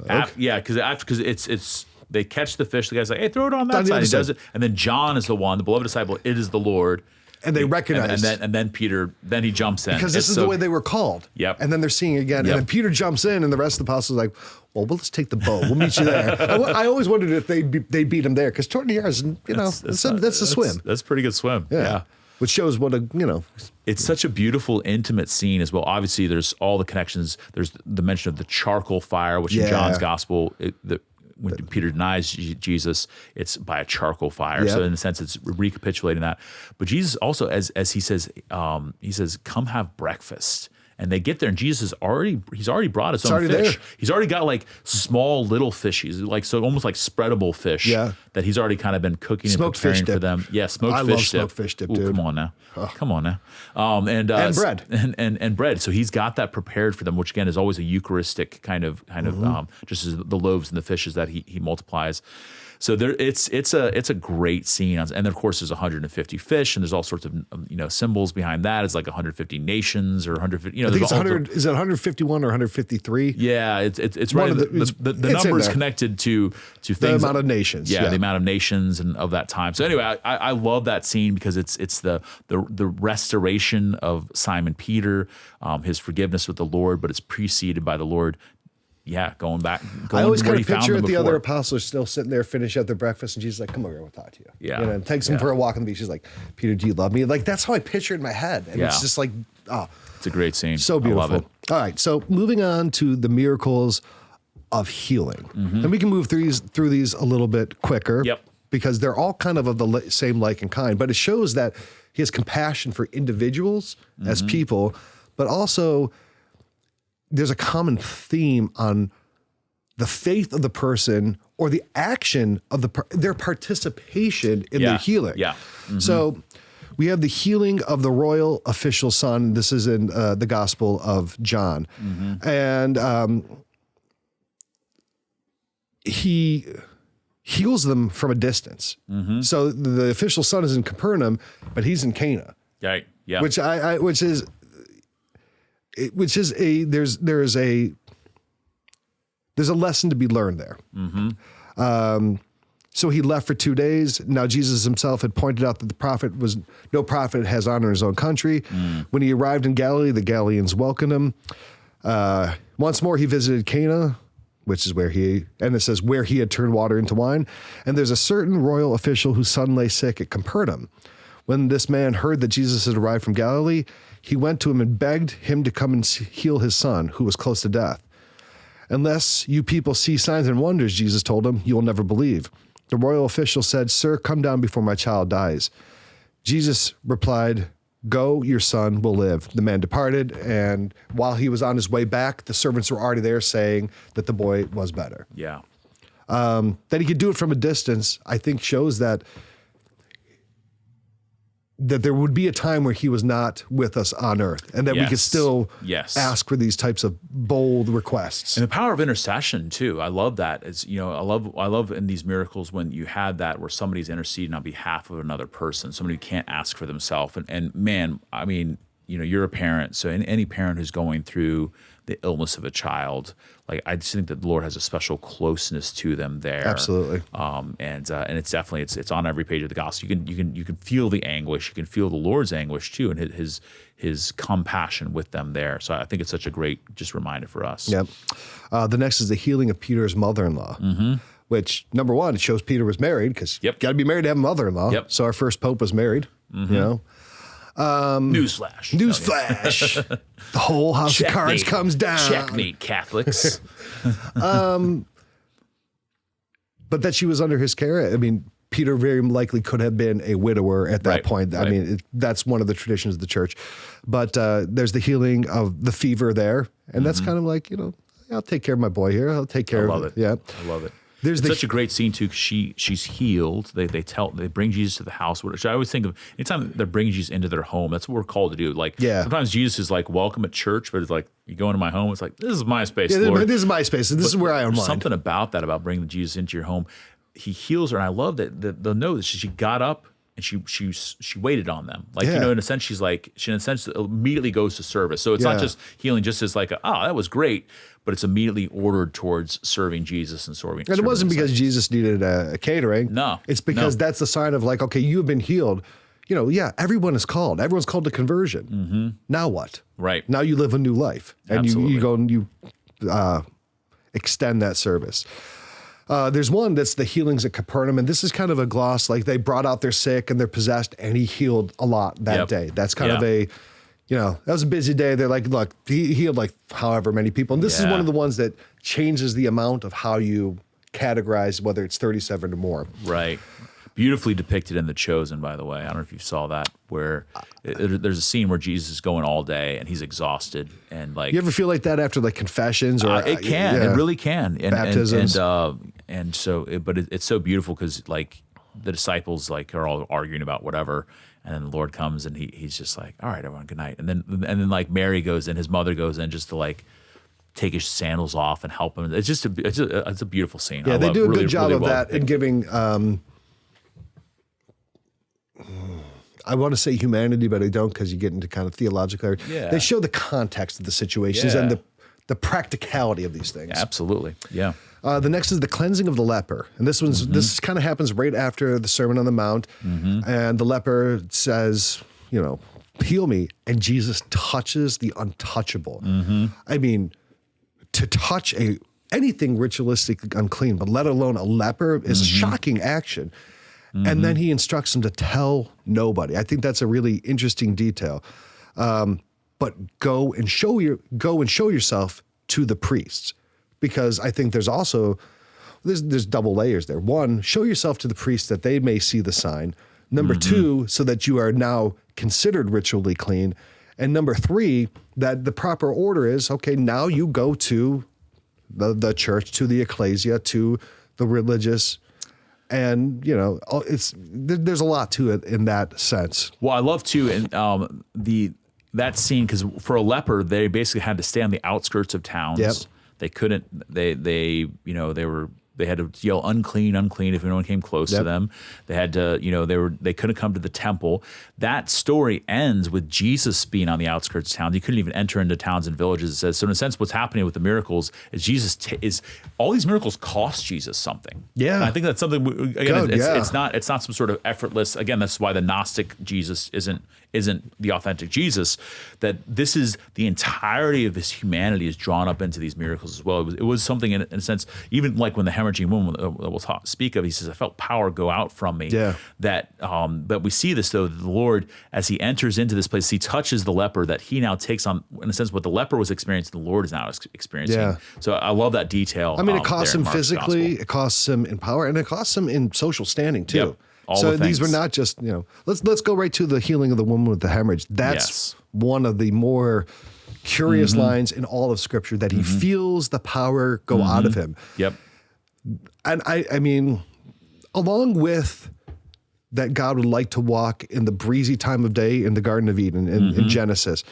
okay. Because it's they catch the fish. The guy's like, hey, throw it on that side. He does it. And then John is the one, the beloved disciple. It is the Lord. And they recognize. And then Peter, then he jumps in. Because this is the way they were called. Yep. And then they're seeing it again. Yep. And then Peter jumps in and the rest of the apostles are like, well, let's take the boat. We'll meet you there. I always wondered if they beat him there. Because 200 yards, that's a swim. That's a pretty good swim. Yeah. Which shows what It's such a beautiful, intimate scene as well. Obviously, there's all the connections. There's the mention of the charcoal fire, which in John's gospel, when Peter denies Jesus, it's by a charcoal fire. Yep. So in a sense, it's recapitulating that. But Jesus also, as he says, come have breakfast. And they get there, and Jesus he's already brought his own fish. There. He's already got like small little fishies, almost like spreadable fish that he's already kind of been cooking and preparing for them. Yeah, smoked fish dip. I love smoked fish dip, dude. Come on now. Come on now. And bread. And bread. So he's got that prepared for them, which again is always a Eucharistic kind of just as the loaves and the fishes that he multiplies. So it's a great scene, and of course there's 150 fish, and there's all sorts of symbols behind that. It's like 150 nations or 150. I think it's 100. Is it 151 or 153? Yeah, it's right. The numbers connected to things. The amount of nations. Yeah, the amount of nations and of that time. So anyway, I love that scene because it's the restoration of Simon Peter, his forgiveness with the Lord, but it's preceded by the Lord. Yeah, going I always kind of picture the other apostles still sitting there, finish up their breakfast, and Jesus is like, "Come over, I want to talk to you." Yeah, and takes him for a walk on the beach. She's like, "Peter, do you love me?" Like that's how I picture it in my head, and it's just like, it's a great scene. So beautiful. I love it. All right, so moving on to the miracles of healing, and we can move through these a little bit quicker. Yep. Because they're all kind of the same like and kind, but it shows that he has compassion for individuals as people, but also there's a common theme on the faith of the person or the action of their participation in their healing. Yeah. So we have the healing of the royal official son. This is in the Gospel of John. And he heals them from a distance. So the official son is in Capernaum, but he's in Cana. Right. Yeah. Which is there's a lesson to be learned there. So he left for 2 days. Now Jesus himself had pointed out that no prophet has honor in his own country. When he arrived in Galilee, the Galileans welcomed him. Once more he visited Cana, which is where he had turned water into wine. And there's a certain royal official whose son lay sick at Capernaum. When this man heard that Jesus had arrived from Galilee, he went to him and begged him to come and heal his son, who was close to death. Unless you people see signs and wonders, Jesus told him, you will never believe. The royal official said, "Sir, come down before my child dies." Jesus replied, "Go, your son will live." The man departed, and while he was on his way back, the servants were already there saying that the boy was better. Yeah. That he could do it from a distance, I think shows that there would be a time where he was not with us on earth, and that we could still ask for these types of bold requests. And the power of intercession too. I love that. I love in these miracles when you have that where somebody's interceding on behalf of another person, somebody who can't ask for themselves. And man, I mean, you're a parent, so any parent who's going through the illness of a child, like I just think that the Lord has a special closeness to them there. Absolutely. And it's definitely it's on every page of the gospel. You can feel the anguish. You can feel the Lord's anguish too, and his compassion with them there. So I think it's such a great just reminder for us. Yep. The next is the healing of Peter's mother-in-law. Which, number one, it shows Peter was married, because you got to be married to have a mother-in-law. Yep. So our first pope was married. Newsflash. The whole house of cards comes down. Checkmate, Catholics. But that she was under his care. I mean, Peter very likely could have been a widower at that point. I mean, that's one of the traditions of the church. But there's the healing of the fever there. And that's kind of like, I'll take care of my boy here. I'll take care of it. Yeah. I love it. It's such a great scene too, because she's healed. They bring Jesus to the house, which I always think of anytime they're bringing Jesus into their home. That's what we're called to do. Like sometimes Jesus is like welcome at church, but it's like you go into my home. It's like this is my space, Lord. This is my space. This is where I unwind. Something about that, about bringing Jesus into your home. He heals her, and I love that the note that she got up and she waited on them. Like in a sense, she immediately goes to service. So it's not just healing, just as like that was great. But it's immediately ordered towards serving Jesus and serving. And it wasn't because Jesus needed a catering. No. It's because that's the sign of like, okay, you have been healed. Everyone is called. Everyone's called to conversion. Now what? Right. Now you live a new life. And Absolutely. you go and you extend that service. There's one that's the healings at Capernaum. And this is kind of a gloss. Like they brought out their sick and they're possessed, and he healed a lot that day. That's kind of a... that was a busy day. They're like, look, he healed like however many people. And this is one of the ones that changes the amount of how you categorize whether it's 37 or more. Right. Beautifully depicted in The Chosen, by the way. I don't know if you saw that, where there's a scene where Jesus is going all day and he's exhausted. And like, you ever feel like that after like confessions or it can, it really can. And, baptisms. But it's so beautiful because like the disciples like are all arguing about whatever. And then the Lord comes and he's just like, all right, everyone, good night. And then like Mary goes in, his mother goes in just to like take his sandals off and help him. It's just it's a beautiful scene. Yeah, they do a good job of that in giving. I want to say humanity, but I don't, because you get into kind of theological. Yeah. They show the context of the situations and the practicality of these things. Absolutely. Yeah. The next is the cleansing of the leper. And this kind of happens right after the Sermon on the Mount. And the leper says, heal me. And Jesus touches the untouchable. I mean, to touch anything ritualistically unclean, but let alone a leper, is a shocking action. And then he instructs him to tell nobody. I think that's a really interesting detail. But go and show yourself to the priests, because I think there's also there's double layers there. One, show yourself to the priests that they may see the sign. Number two, so that you are now considered ritually clean. And number three, that the proper order is, okay, now you go to the church, to the ecclesia, to the religious. And there's a lot to it in that sense. Well, I love too, and that scene, because for a leper, they basically had to stay on the outskirts of towns. Yep. They couldn't. They had to yell unclean, unclean if anyone came close to them. They had to, they couldn't come to the temple. That story ends with Jesus being on the outskirts of towns. He couldn't even enter into towns and villages. It says, so in a sense, what's happening with the miracles is Jesus all these miracles cost Jesus something. Yeah. And I think that's something, it's not some sort of effortless, again, that's why the Gnostic Jesus isn't the authentic Jesus, that this is the entirety of his humanity is drawn up into these miracles as well. It was something in a sense, even like when the hemorrhaging woman that we'll speak of, he says, I felt power go out from me. Yeah. But we see this though, that the Lord, as he enters into this place, he touches the leper, that he now takes on, in a sense, what the leper was experiencing, the Lord is now experiencing. Yeah. So I love that detail. I mean, it costs him physically, it costs him in power, and it costs him in social standing too. Yep. So these were not just, let's go right to the healing of the woman with the hemorrhage. That's one of the more curious lines in all of Scripture, that he feels the power go out of him. Yep. And I mean, along with that, God would like to walk in the breezy time of day in the Garden of Eden in Genesis,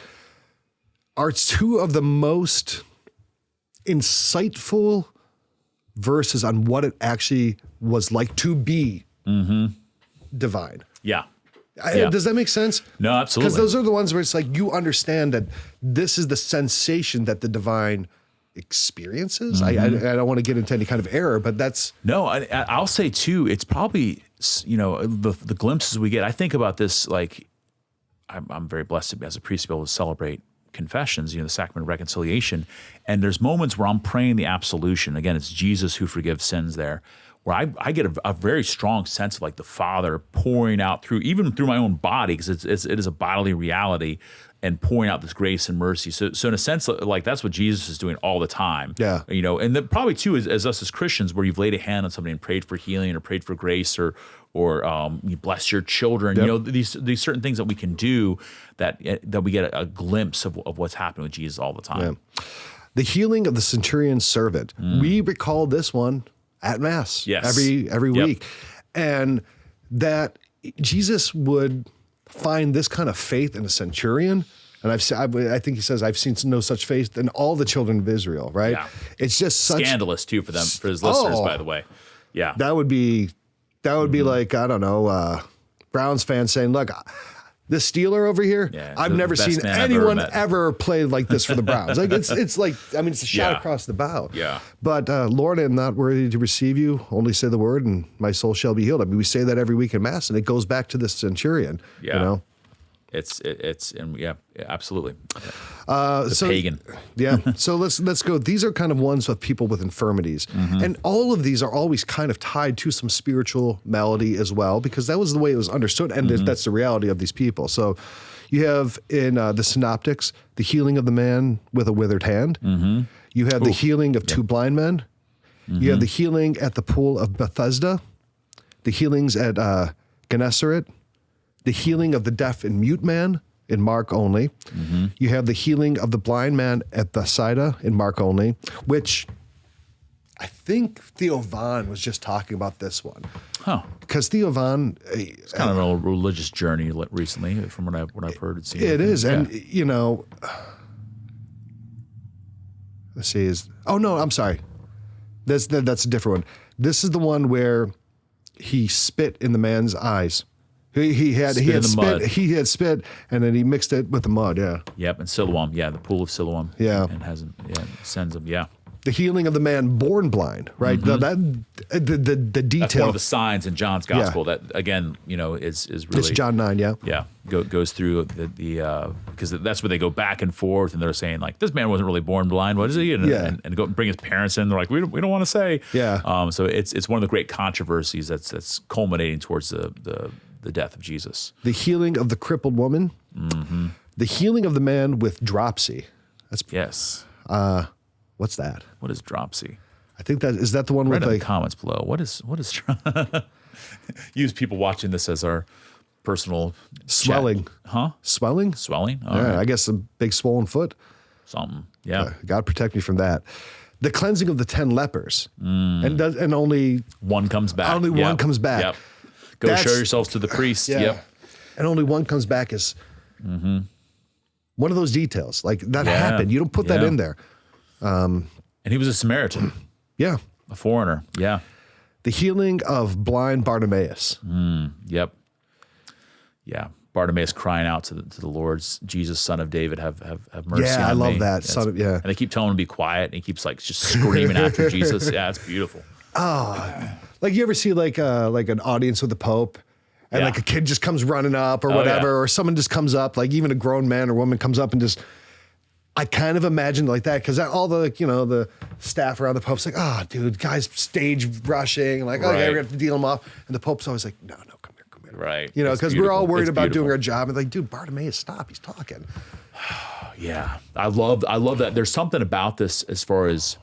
are two of the most insightful verses on what it actually was like to be divine. Yeah. Does that make sense? No, absolutely. Because those are the ones where it's like you understand that this is the sensation that the divine experiences. I don't want to get into any kind of error, but that's... No, I'll say too, it's probably, the glimpses we get. I think about this, like, I'm very blessed to be, as a priest, to be able to celebrate confessions, the sacrament of reconciliation. And there's moments where I'm praying the absolution. Again, it's Jesus who forgives sins there, where I get a very strong sense of like the Father pouring out even through my own body, because it is a bodily reality, and pouring out this grace and mercy. So in a sense, like that's what Jesus is doing all the time. Yeah. And then probably too, as us as Christians, where you've laid a hand on somebody and prayed for healing or prayed for grace or you bless your children. Yep. These certain things that we can do that we get a glimpse of what's happening with Jesus all the time. Yeah. The healing of the centurion's servant. We recall this one at Mass every week. And that Jesus would find this kind of faith in a centurion. And I think he says, I've seen no such faith in all the children of Israel, right? Yeah. It's just scandalous too for his listeners, by the way. Yeah. That would be like, I don't know, Browns fans saying, look, this Steeler over here, I've never seen anyone ever play like this for the Browns. Like it's like, I mean, it's a shot across the bow. Yeah. But Lord, I'm not worthy to receive you. Only say the word and my soul shall be healed. I mean, we say that every week in Mass, and it goes back to this centurion. Yeah. It's absolutely. Pagan. Yeah. So let's go. These are kind of ones with people with infirmities. And all of these are always kind of tied to some spiritual malady as well, because that was the way it was understood. And that's the reality of these people. So you have in the Synoptics, the healing of the man with a withered hand. You have the healing of two blind men. You have the healing at the pool of Bethesda, the healings at Gennesaret, the healing of the deaf and mute man in Mark only. You have the healing of the blind man at Bethsaida in Mark only, which I think Theo Von was just talking about this one. Huh. Because Theo Von... It's kind of a religious journey recently, from what I've heard and seen. It is. And, let's see, I'm sorry. That's a different one. This is the one where he spit in the man's eyes. He had spit, and then he mixed it with the mud. Yeah. Yep. And Siloam. Yeah. The pool of Siloam. Yeah. And sends him. Yeah. The healing of the man born blind. Right. Mm-hmm. The detail. That's one of the signs in John's gospel that again, is really. It's John 9. Yeah. Yeah. Goes through the because that's where they go back and forth, and they're saying like, this man wasn't really born blind, was he? And go bring his parents in. They're like, we don't want to say. Yeah. So it's one of the great controversies that's culminating towards the death of Jesus. The healing of the crippled woman. Mm-hmm. The healing of the man with dropsy. Yes. What's that? What is dropsy? I think is that the one Write with in the comments below. What is use people watching this as our personal swelling. Chat. Huh? Swelling? Swelling? All right. I guess a big swollen foot. Something. Yeah. God protect me from that. The cleansing of the 10 lepers. And only one comes back. Only one comes back. Yep. Go show yourselves to the priest. Yeah. Yep. And only one comes back is one of those details. Like that happened. You don't put that in there. And he was a Samaritan. Yeah. A foreigner. Yeah. The healing of blind Bartimaeus. Yep. Yeah. Bartimaeus crying out to the Lord, Jesus, Son of David, have mercy on me. Yeah, I love that. And they keep telling him to be quiet, and he keeps like just screaming after Jesus. Yeah, it's beautiful. Oh, like you ever see like an audience with the Pope, and like a kid just comes running up or whatever, or someone just comes up, like even a grown man or woman comes up and just. I kind of imagined like that because all the the staff around the Pope's like, dude, guys stage rushing, like, okay, we have to deal them off, and the Pope's always like, no, come here. Right. Because we're all worried about doing our job, and like, dude, Bartimaeus, stop, he's talking. Yeah, I love that. There's something about this as far as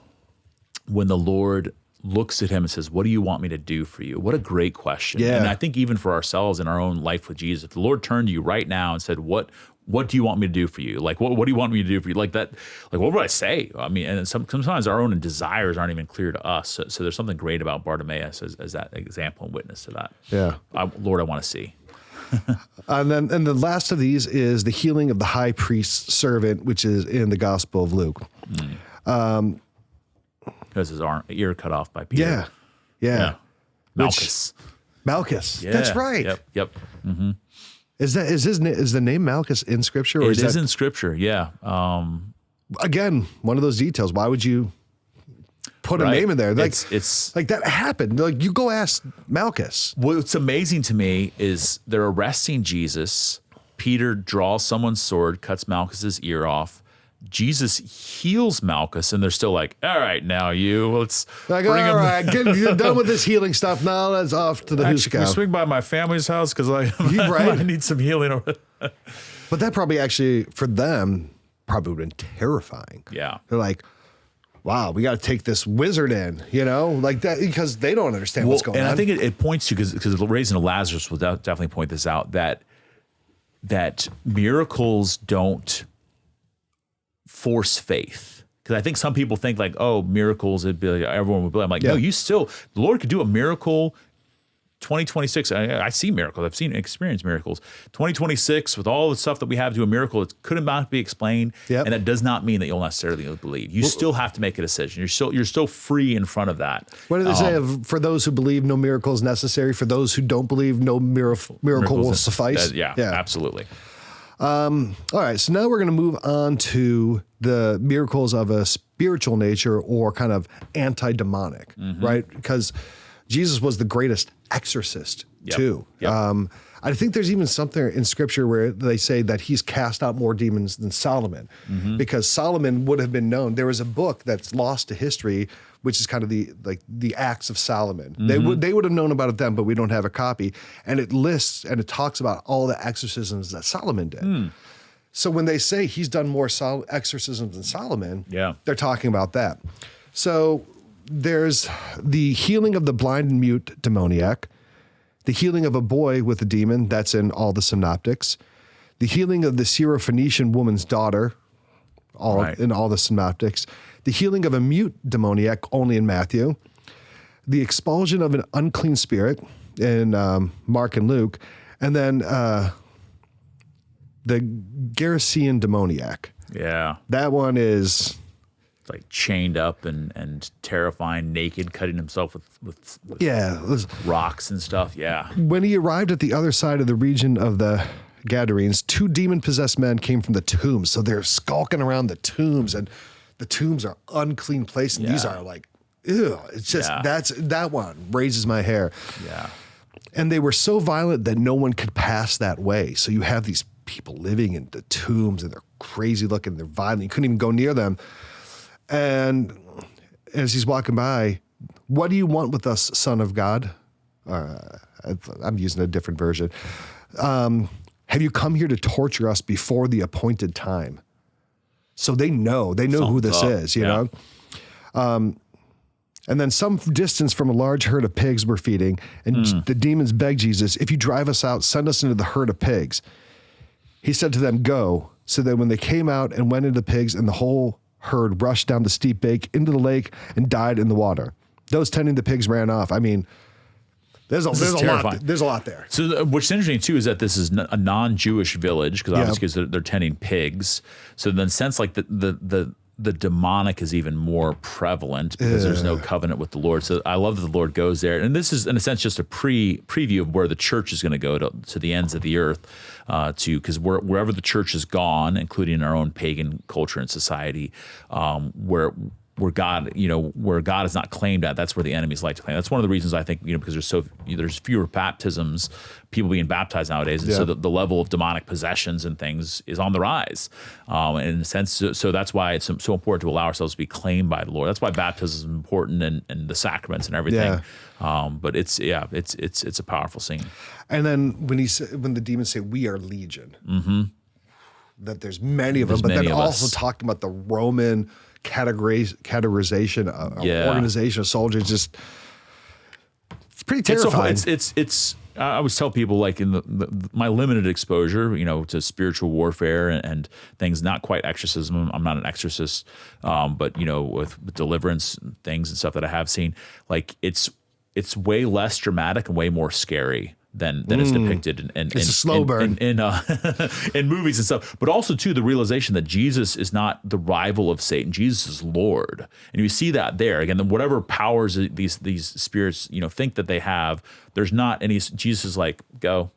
when the Lord looks at him and says, what do you want me to do for you? What a great question. Yeah. And I think even for ourselves in our own life with Jesus, if the Lord turned to you right now and said, what do you want me to do for you? Like, what do you want me to do for you? Like that, like, what would I say? I mean, and sometimes our own desires aren't even clear to us. So there's something great about Bartimaeus as that example and witness to that. Yeah. Lord, I want to see. And the last of these is the healing of the high priest's servant, which is in the Gospel of Luke. Because his ear cut off by Peter. Yeah. Malchus. Malchus. Yeah. That's right. Yep. Mm-hmm. Is the name Malchus in Scripture? Or It is in Scripture. Yeah. Again, one of those details. Why would you put a name in there? Like it's like that happened. Like you go ask Malchus. What's amazing to me is they're arresting Jesus. Peter draws someone's sword, cuts Malchus's ear off. Jesus heals Malchus, and they're still like, all right, now let's like, all right, get done with this healing stuff. Now let's off to the Actually, can we swing by my family's house because I need some healing. But that probably actually, for them, probably would have been terrifying. Yeah. They're like, wow, we got to take this wizard in, like that, because they don't understand what's going on. And I think it points to, because raising of Lazarus will definitely point this out, that miracles don't force faith. Because I think some people think like, oh, miracles, it'd be like, everyone would believe. I'm like, no, the Lord could do a miracle. 2026, I see miracles. I've experienced miracles. 2026, with all the stuff that we have, do a miracle. It could not be explained, and that does not mean that you'll necessarily believe. You still have to make a decision. You're still free in front of that. What do they say? For those who believe, no miracle is necessary. For those who don't believe, no miracle will suffice. Yeah, absolutely. All right, so now we're going to move on to the miracles of a spiritual nature or kind of anti-demonic, right? Because Jesus was the greatest exorcist too. Yep. I think there's even something in Scripture where they say that he's cast out more demons than Solomon, because Solomon would have been known. There was a book that's lost to history, which is kind of the Acts of Solomon. They would have known about it then, but we don't have a copy. And it lists and it talks about all the exorcisms that Solomon did. So when they say he's done more exorcisms than Solomon, they're talking about that. So there's the healing of the blind and mute demoniac, the healing of a boy with a demon, that's in all the synoptics, the healing of the Syrophoenician woman's daughter, in all the synoptics, the healing of a mute demoniac, only in Matthew, the expulsion of an unclean spirit in Mark and Luke, and then the Gerasian demoniac. Yeah. That one is like chained up and terrifying, naked, cutting himself with rocks and stuff. Yeah. When he arrived at the other side of the region of the Gadarenes, 2 demon-possessed men came from the tombs. So they're skulking around the tombs, and the tombs are unclean places. And these are like, ew. It's just, that one raises my hair. Yeah. And they were so violent that no one could pass that way. So you have these people living in the tombs, and they're crazy looking, they're violent. You couldn't even go near them. And as he's walking by, what do you want with us, Son of God? I'm using a different version. Have you come here to torture us before the appointed time? So they know who this is, you know? And then some distance from a large herd of pigs were feeding, and the demons begged Jesus, if you drive us out, send us into the herd of pigs. He said to them, go. So that when they came out and went into the pigs, and the whole herd rushed down the steep bank into the lake and died in the water. Those tending the pigs ran off. I mean, there's a lot there. So what's interesting too is that this is a non-Jewish village, because obviously they're tending pigs. So then since like the demonic is even more prevalent because there's no covenant with the Lord. So I love that the Lord goes there. And this is, in a sense, just a preview of where the church is going to go to the ends of the earth, because wherever the church is gone, including in our own pagan culture and society, where God is not claimed at, that's where the enemies like to claim. That's one of the reasons I think, because there's fewer baptisms, people being baptized nowadays, and so the level of demonic possessions and things is on the rise. And in a sense, so that's why it's so important to allow ourselves to be claimed by the Lord. That's why baptism is important, and the sacraments and everything. Yeah. But it's a powerful scene. And then when the demons say, "We are legion," that there's many of them, but then also talking about the Roman categorization of organization of soldiers, just it's pretty terrifying. It's I always tell people, like, in my limited exposure, to spiritual warfare and things, not quite exorcism. I'm not an exorcist, but with deliverance and things and stuff that I have seen, like it's way less dramatic and way more scary than is depicted in a slow burn in movies and stuff. But also too, the realization that Jesus is not the rival of Satan. Jesus is Lord, and you see that there again. Whatever powers these spirits think that they have, there's not any. Jesus is like, go,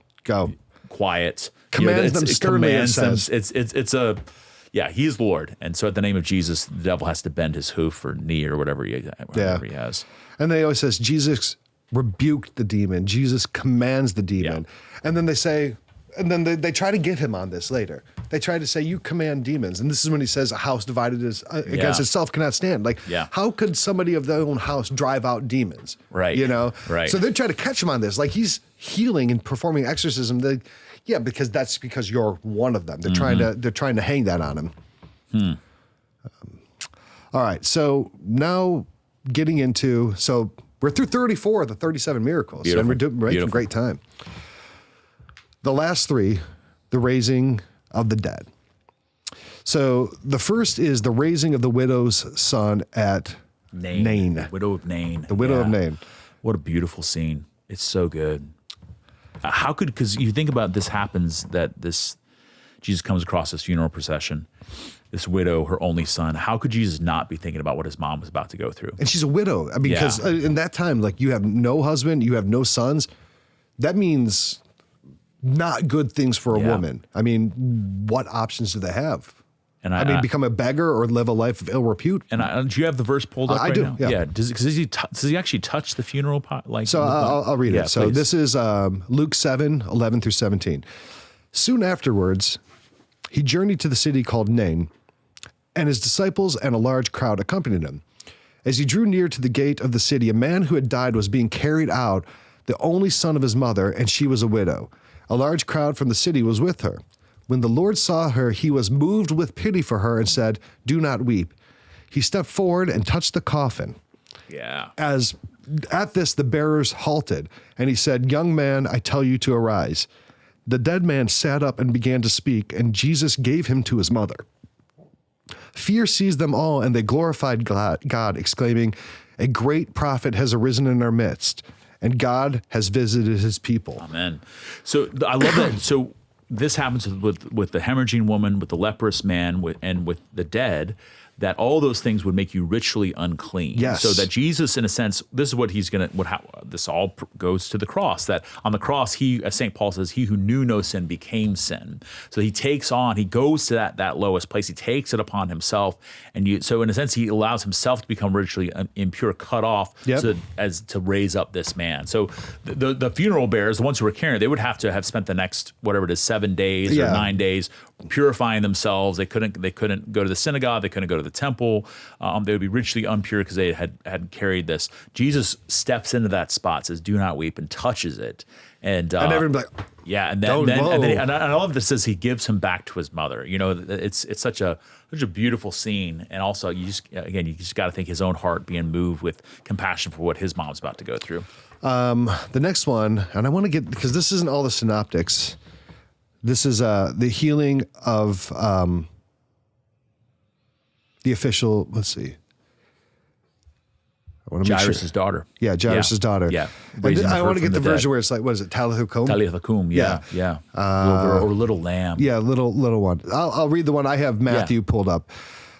quiet, commands them sternly. He's Lord, and so at the name of Jesus, the devil has to bend his hoof or knee or whatever he has. And they always says Jesus rebuked the demon. Jesus commands the demon. And then they say, and then they try to get him on this later. They try to say, you command demons. And this is when he says a house divided against itself cannot stand. Like, how could somebody of their own house drive out demons? Right. Right. So they try to catch him on this. Like, he's healing and performing exorcism. Because you're one of them. They're trying to hang that on him. All right. So now getting into, we're through 34 of the 37 miracles, and we're doing a great time. The last 3, the raising of the dead. So the first is the raising of the widow's son at Nain. The widow of Nain. The widow of Nain. What a beautiful scene. It's so good. Because you think about this happens, that Jesus comes across this funeral procession, this widow, her only son. How could Jesus not be thinking about what his mom was about to go through? And she's a widow. I mean, because in that time, like, you have no husband, you have no sons. That means not good things for a woman. I mean, what options do they have? And become a beggar or live a life of ill repute. And do you have the verse pulled up? I right do. Now? Yeah. Does he actually touch the funeral pot? I'll read it. So please. This is Luke 7:11 through 17. Soon afterwards, he journeyed to the city called Nain, and his disciples and a large crowd accompanied him. As he drew near to the gate of the city, a man who had died was being carried out, the only son of his mother, and she was a widow. A large crowd from the city was with her. When the Lord saw her, he was moved with pity for her and said, "Do not weep." He stepped forward and touched the coffin. Yeah. As at this, the bearers halted, and he said, "Young man, I tell you to arise." The dead man sat up and began to speak, and Jesus gave him to his mother. Fear seized them all, and they glorified God, exclaiming, "A great prophet has arisen in our midst, and God has visited his people." Amen. So I love that. So this happens with the hemorrhaging woman, with the leprous man, and with the dead, that all those things would make you ritually unclean. Yes. So that Jesus, in a sense, this is what he's going to, this all goes to the cross, that on the cross, as St. Paul says, he who knew no sin became sin. So he goes to that lowest place. He takes it upon himself. So in a sense, he allows himself to become ritually impure, cut off, as to raise up this man. So the funeral bearers, the ones who were carrying, they would have to have spent the next, whatever it is, 7 days or 9 days purifying themselves. They couldn't go to the synagogue. They couldn't go to the temple. They would be ritually impure because they had carried this. Jesus steps into that spot, says, "Do not weep," and touches it. And everyone's like, yeah, and I love this says he gives him back to his mother. You know, it's such a beautiful scene, and also you just got to think his own heart being moved with compassion for what his mom's about to go through. The next one, and I want to get, because this isn't all the synoptics. This is the healing of the official. Let's see. I want to make Jairus' daughter. Yeah, Jairus' daughter. Yeah. I want to get the version where it's like, what is it, Talitha Kum? Talitha Kum, yeah. Little girl, or little lamb. Yeah, little one. I'll read the one. I have Matthew pulled up.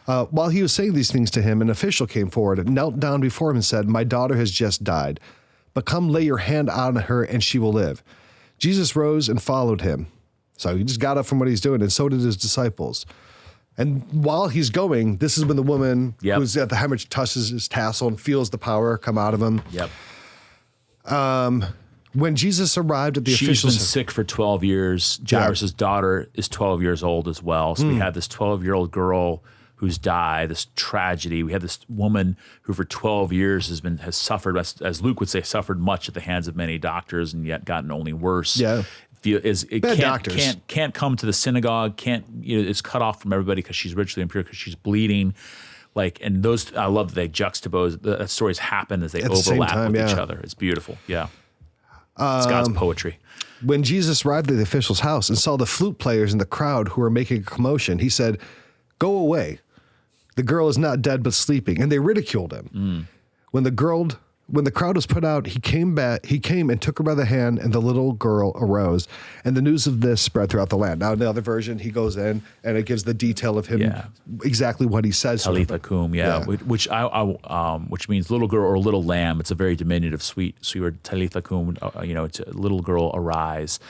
While he was saying these things to him, an official came forward and knelt down before him and said, "My daughter has just died, but come lay your hand on her and she will live." Jesus rose and followed him. So he just got up from what he's doing, and so did his disciples. And while he's going, this is when the woman who's at the hemorrhage touches his tassel and feels the power come out of him. Yep. When Jesus arrived at the official... She's been sick for 12 years. Jairus' daughter is 12 years old as well. So we have this 12-year-old girl who's died, this tragedy. We have this woman who for 12 years has suffered, as Luke would say, suffered much at the hands of many doctors and yet gotten only worse. Yeah. Can't come to the synagogue, is cut off from everybody because she's ritually impure, because she's bleeding. And those, I love that they juxtapose, the stories happen as they overlap with each other. It's beautiful. Yeah. It's God's poetry. When Jesus arrived at the official's house and saw the flute players in the crowd who were making a commotion, he said, "Go away. The girl is not dead, but sleeping." And they ridiculed him. When the crowd was put out, he came and took her by the hand, and the little girl arose. And the news of this spread throughout the land. Now, in the other version, he goes in, and it gives the detail of him, exactly what he says. Talitha Kum, which means little girl or little lamb. It's a very diminutive, sweet word. Talitha Kum, it's a little girl, arise.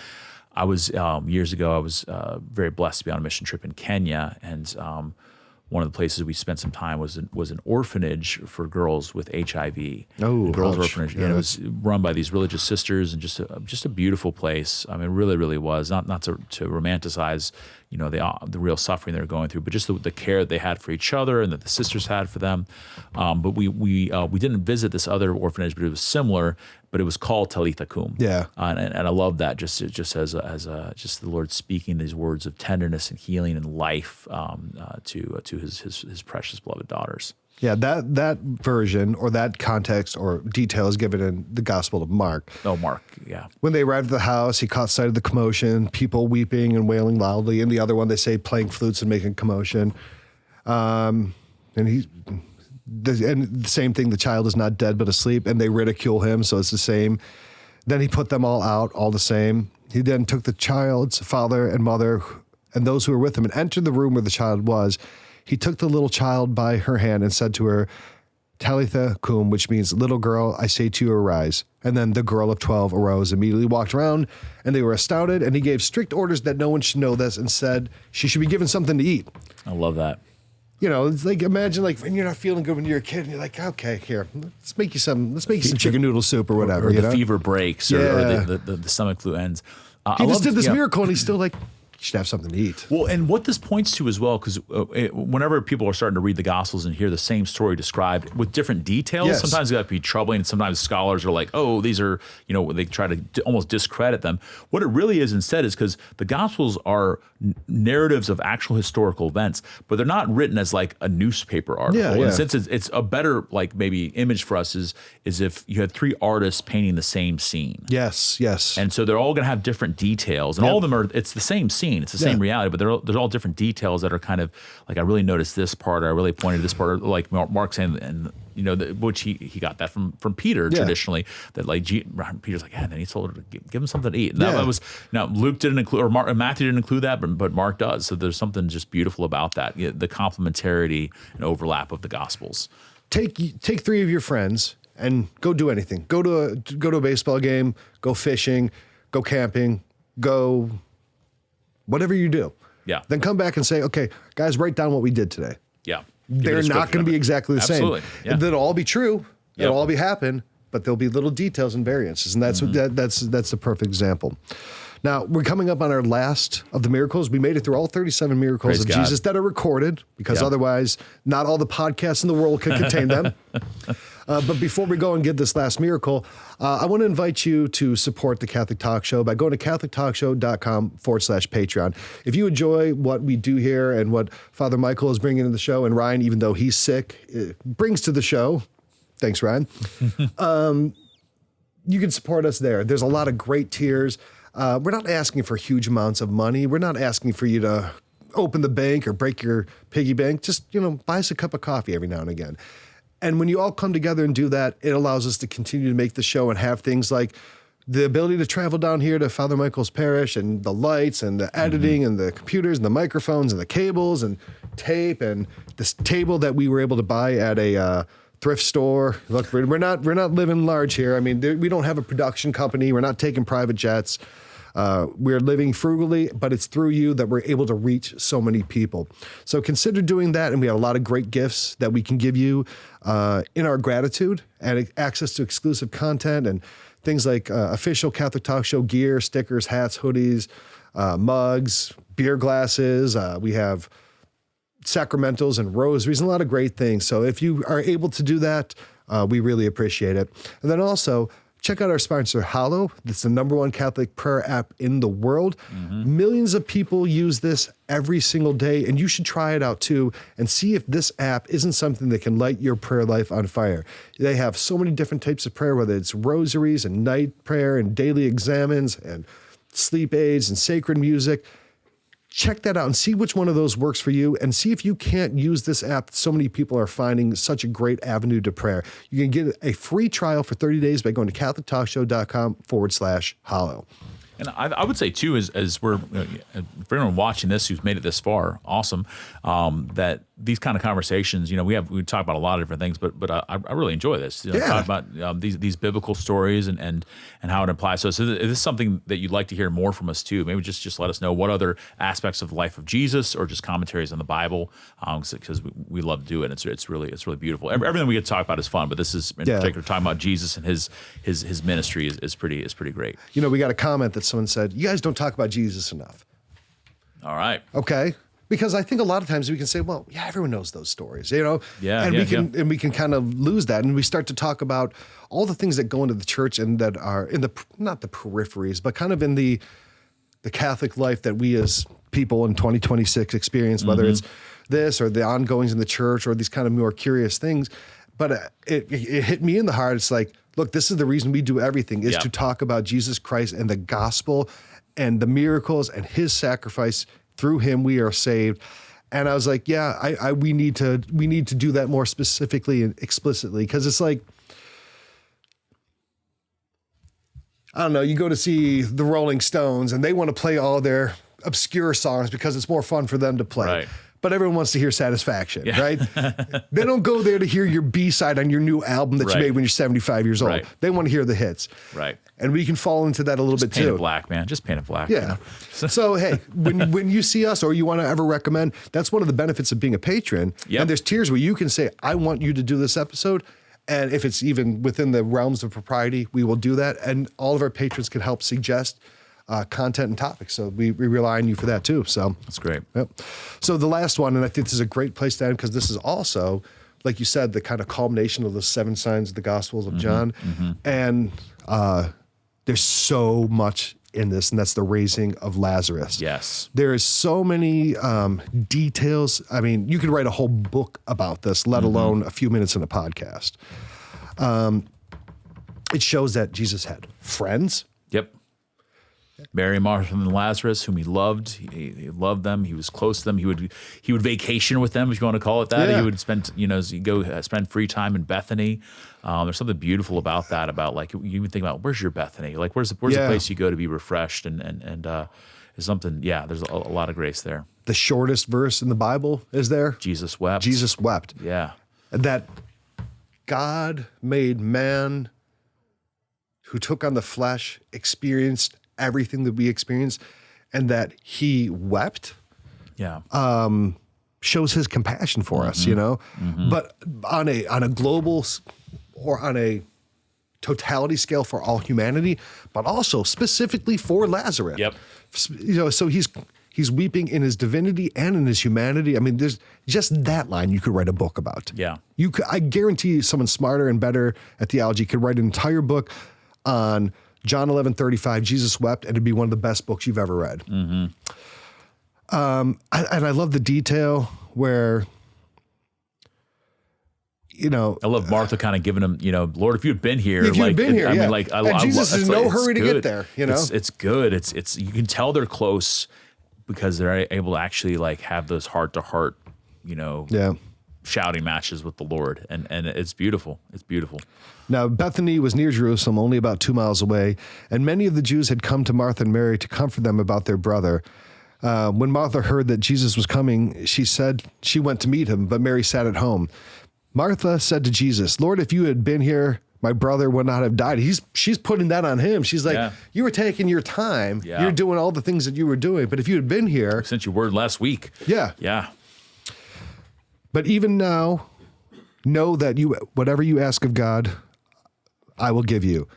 I was, years ago, I was very blessed to be on a mission trip in Kenya, and one of the places we spent some time was an orphanage for girls with HIV. Oh, girls' orphanage, and it was run by these religious sisters, and just a beautiful place. I mean, it really, really was. Not to romanticize, the real suffering they were going through, but just the care that they had for each other and that the sisters had for them. But we didn't visit this other orphanage, but it was similar. But it was called Talitha Kum. Yeah, and I love that just as the Lord speaking these words of tenderness and healing and life to his precious beloved daughters. Yeah, that version or that context or detail is given in the Gospel of Mark. Oh, Mark, yeah. When they arrived at the house, he caught sight of the commotion, people weeping and wailing loudly. In the other one, they say playing flutes and making commotion. And the same thing, the child is not dead but asleep, and they ridicule him, so it's the same. Then he put them all out, all the same. He then took the child's father and mother and those who were with him and entered the room where the child was. He took the little child by her hand and said to her, "Talitha Kum," which means, "Little girl, I say to you, arise." And then the girl of 12 arose, immediately walked around, and they were astounded. And he gave strict orders that no one should know this, and said she should be given something to eat. I love that. It's like, imagine when you're not feeling good when you're a kid, and you're like, okay, here, let's make you some chicken noodle soup or whatever. Or the fever breaks, or the stomach flu ends. He just did this miracle, and he's still like, you should have something to eat. Well, and what this points to as well, because whenever people are starting to read the Gospels and hear the same story described with different details, sometimes it can be troubling, and sometimes scholars are like, oh, these are, they try to almost discredit them. What it really is instead is because the Gospels are narratives of actual historical events, but they're not written as like a newspaper article. And since it's a better maybe image for us is if you had three artists painting the same scene. Yes. And so they're all going to have different details, and all of them it's the same scene. It's the same reality, but there's all different details that are kind of like, I really noticed this part, or I really pointed to this part, or like Mark saying, and which he got that from Peter traditionally, that like Peter's like, and then he told her to give him something to eat. And that was, now Luke didn't include, or Matthew didn't include that, but Mark does. So there's something just beautiful about that, the complementarity and overlap of the Gospels. Take 3 of your friends and go do anything. Go to a baseball game, go fishing, go camping, go whatever you do. Yeah. Then come back and say, okay, guys, write down what we did today. Yeah. They're not going to be exactly the Absolutely. same. Yeah. They'll all be true. They'll all be happen, but there'll be little details and variances. And that's that's the perfect example. Now, we're coming up on our last of the miracles. We made it through all 37 miracles Praise of God. Jesus that are recorded, because otherwise not all the podcasts in the world could contain them. But before we go and give this last miracle, I want to invite you to support the Catholic Talk Show by going to catholictalkshow.com/Patreon. If you enjoy what we do here and what Father Michael is bringing to the show, and Ryan, even though he's sick, brings to the show, thanks, Ryan, you can support us there. There's a lot of great tiers. We're not asking for huge amounts of money. We're not asking for you to open the bank or break your piggy bank. Just, buy us a cup of coffee every now and again. And when you all come together and do that, it allows us to continue to make the show and have things like the ability to travel down here to Father Michael's parish, and the lights and the editing and the computers and the microphones and the cables and tape and this table that we were able to buy at a thrift store. Look, we're not living large here. I mean, we don't have a production company. We're not taking private jets. We're living frugally, but it's through you that we're able to reach so many people. So consider doing that, and we have a lot of great gifts that we can give you in our gratitude, and access to exclusive content and things like official Catholic Talk Show gear, stickers, hats, hoodies, mugs, beer glasses. We have sacramentals and rosaries and a lot of great things. So if you are able to do that, we really appreciate it. And then also, check out our sponsor, Hallow. It's the #1 Catholic prayer app in the world. Millions of people use this every single day, and you should try it out too and see if this app isn't something that can light your prayer life on fire. They have so many different types of prayer, whether it's rosaries and night prayer and daily examens and sleep aids and sacred music. Check that out and see which one of those works for you, and see if you can't use this app. So many people are finding such a great avenue to prayer. You can get a free trial for 30 days by going to catholictalkshow.com/Hallow. And I would say too, as we're, for anyone watching this who's made it this far, awesome, that these kind of conversations, we talk about a lot of different things, but I really enjoy this. Talk about these biblical stories and how it applies. So if this is something that you'd like to hear more from us too, maybe just let us know what other aspects of the life of Jesus, or just commentaries on the Bible, because we love to do it. It's really beautiful. Everything we get to talk about is fun, but this is in particular talking about Jesus and his ministry is pretty great. We got a comment that someone said, "You guys don't talk about Jesus enough." All right. Okay. Because I think a lot of times we can say, well, yeah, everyone knows those stories, and we can kind of lose that, and we start to talk about all the things that go into the church and that are in not the peripheries, but kind of in the Catholic life that we as people in 2026 experience, whether it's this or the ongoings in the church or these kind of more curious things. But it hit me in the heart. It's like, look, this is the reason we do everything, is to talk about Jesus Christ and the gospel and the miracles and his sacrifice. Through him we are saved. And I was like, we need to do that more specifically and explicitly, because it's like, I don't know, you go to see the Rolling Stones and they want to play all their obscure songs because it's more fun for them to play. Right. But everyone wants to hear Satisfaction, right? They don't go there to hear your B-side on your new album that you made when you're 75 years old. Right. They want to hear the hits. Right. And we can fall into that a little bit too. Paint it black, man. Just paint it black. Yeah. So, hey, when you see us or you want to ever recommend, that's one of the benefits of being a patron. Yep. And there's tiers where you can say, I want you to do this episode. And if it's even within the realms of propriety, we will do that. And all of our patrons can help suggest content and topics. So we rely on you for that too. So that's great. Yep. So the last one, and I think this is a great place to end, because this is also, like you said, the kind of culmination of the 7 signs of the Gospels of John. And there's so much in this, and that's the raising of Lazarus. Yes. There is so many details. I mean, you could write a whole book about this, let alone a few minutes in a podcast. It shows that Jesus had friends. Yep. Mary, Martha, and Lazarus, whom he loved. He loved them. He was close to them. He would vacation with them, if you want to call it that. Yeah. He would spend, spend free time in Bethany. There's something beautiful about that. About like you even think about, where's your Bethany? Like where's the place you go to be refreshed and is something. Yeah, there's a lot of grace there. The shortest verse in the Bible is there. Jesus wept. Jesus wept. Yeah. That God made man who took on the flesh, experienced everything that we experienced, and that he wept. Yeah. Shows his compassion for us, but on a global or on a totality scale for all humanity, but also specifically for Lazarus. Yep. So he's weeping in his divinity and in his humanity. I mean, there's just that line you could write a book about. Yeah. I guarantee you someone smarter and better at theology could write an entire book on John 11:35, Jesus wept, and it'd be one of the best books you've ever read. And I love the detail where, I love Martha kind of giving him, Lord, if you'd been here, if you'd been here, I mean, like, and Jesus is in no hurry to get there. It's good. It's you can tell they're close because they're able to actually like have those heart to heart, shouting matches with the Lord, and it's beautiful. It's beautiful. Now, Bethany was near Jerusalem, only about 2 miles away, and many of the Jews had come to Martha and Mary to comfort them about their brother. When Martha heard that Jesus was coming, she said she went to meet him, but Mary sat at home. Martha said to Jesus, Lord, if you had been here, my brother would not have died. She's putting that on him. She's like, you were taking your time. Yeah. You're doing all the things that you were doing, but if you had been here. I sent you word last week. Yeah. Yeah. But even now, know that whatever you ask of God, I will give you.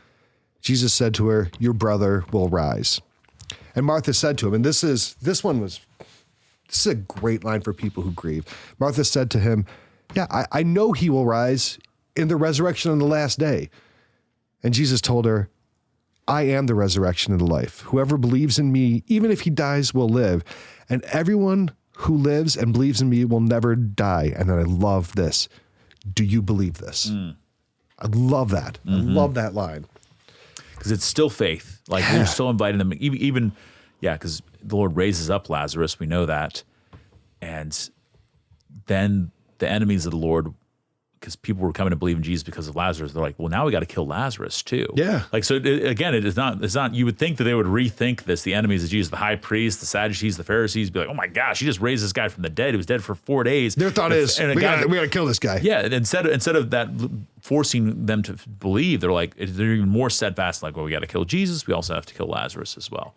Jesus said to her, your brother will rise. And Martha said to him, and this is a great line for people who grieve. Martha said to him, I know he will rise in the resurrection on the last day. And Jesus told her, I am the resurrection and the life. Whoever believes in me, even if he dies, will live. And everyone who lives and believes in me will never die. And then I love this. Do you believe this? I love that. I love that line. Because it's still faith. Like we're still inviting them, even because the Lord raises up Lazarus. We know that. And then the enemies of the Lord, because people were coming to believe in Jesus because of Lazarus, they're like, well, now we got to kill Lazarus too. Yeah. Like, so again, it's not, you would think that they would rethink this, the enemies of Jesus, the high priest, the Sadducees, the Pharisees, be like, oh my gosh, he just raised this guy from the dead. He was dead for 4 days. Their thought is, we got to kill this guy. Yeah. And instead of that forcing them to believe, they're like, they're even more steadfast, like, well, we got to kill Jesus. We also have to kill Lazarus as well.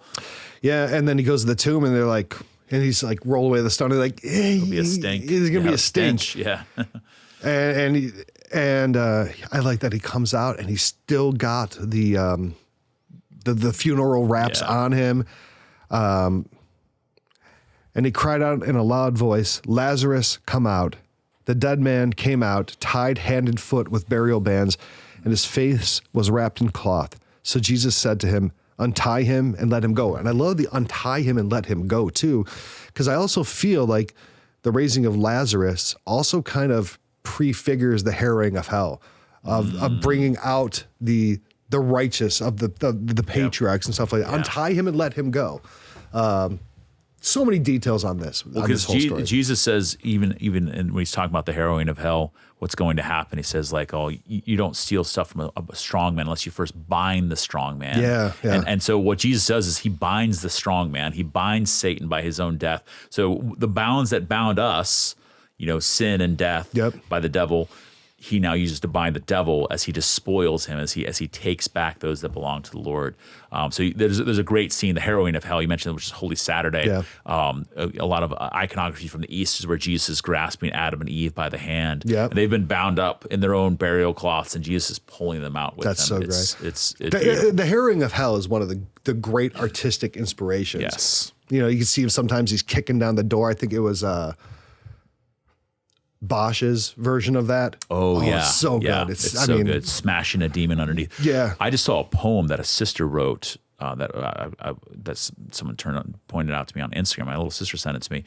Yeah. And then he goes to the tomb and they're like, and he's like, roll away the stone. They're like, it'll be a stink. It's going to be a stink. Stench. Yeah. And I like that he comes out and he's still got the funeral wraps on him. And he cried out in a loud voice, Lazarus, come out. The dead man came out, tied hand and foot with burial bands, and his face was wrapped in cloth. So Jesus said to him, untie him and let him go. And I love the untie him and let him go too, because I also feel like the raising of Lazarus also kind of prefigures the harrowing of hell, of bringing out the righteous, of the patriarchs and stuff like that. Untie him and let him go. So many details on this. Well, because Jesus says, even when he's talking about the harrowing of hell, what's going to happen, he says, like, oh, you don't steal stuff from a strong man unless you first bind the strong man. Yeah. And so what Jesus does is he binds the strong man. He binds Satan by his own death. So the bounds that bound us, sin and death by the devil, he now uses to bind the devil as he despoils him, as he takes back those that belong to the Lord. So there's a great scene, the harrowing of hell. You mentioned, which is Holy Saturday. Yeah. A lot of iconography from the East is where Jesus is grasping Adam and Eve by the hand. Yeah. And they've been bound up in their own burial cloths, and Jesus is pulling them out with That's them. so great. It's the harrowing of hell is one of the great artistic inspirations. Yes. You can see him sometimes he's kicking down the door. I think it was Bosch's version of that. Oh yeah. So good. Yeah. It's so good. Smashing a demon underneath. Yeah. I just saw a poem that a sister wrote that someone pointed out to me on Instagram. My little sister sent it to me,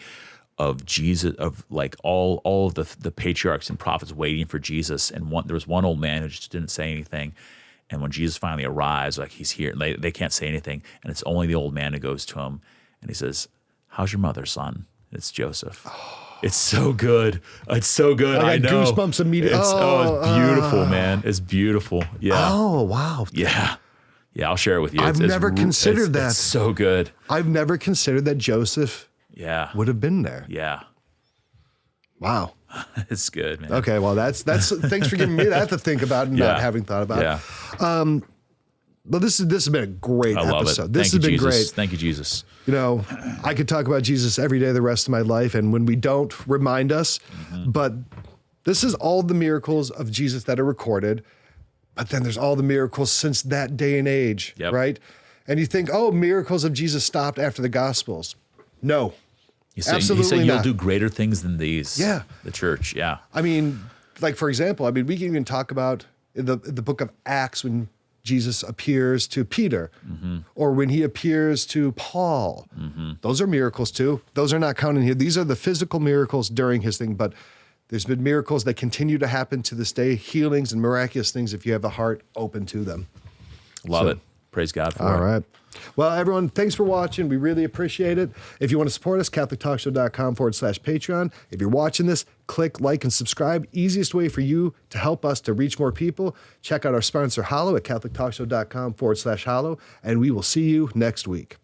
of Jesus, of like all of the patriarchs and prophets waiting for Jesus. And there was one old man who just didn't say anything. And when Jesus finally arrives, like he's here, they can't say anything. And it's only the old man who goes to him. And he says, how's your mother, son? It's Joseph. It's so good. It's so good. I know. Goosebumps immediately. It's beautiful, man. It's beautiful. Yeah. Oh, wow. Yeah. Yeah, I'll share it with you. I've never considered that. It's so good. I've never considered that Joseph would have been there. Yeah. Wow. It's good, man. Okay, well, that's thanks for giving me that to think about and not having thought about. Yeah. But this has been a great episode. This has been great. Thank you, Jesus. You know, I could talk about Jesus every day the rest of my life, and when we don't, remind us. But this is all the miracles of Jesus that are recorded. But then there's all the miracles since that day and age, right? And you think, oh, miracles of Jesus stopped after the Gospels. No, absolutely he said, not. You'll do greater things than these. Yeah. The church, yeah. I mean, like, for example, we can even talk about in the book of Acts when Jesus appears to Peter or when he appears to Paul. Those are miracles too. Those are not counted here. These are the physical miracles during his thing, but there's been miracles that continue to happen to this day, healings and miraculous things if you have the heart open to them. Love it. Praise God for it. All right. Well, everyone, thanks for watching. We really appreciate it. If you want to support us, CatholicTalkShow.com/Patreon. If you're watching this, click like and subscribe. Easiest way for you to help us to reach more people. Check out our sponsor, Hallow, at CatholicTalkShow.com/Hallow, and we will see you next week.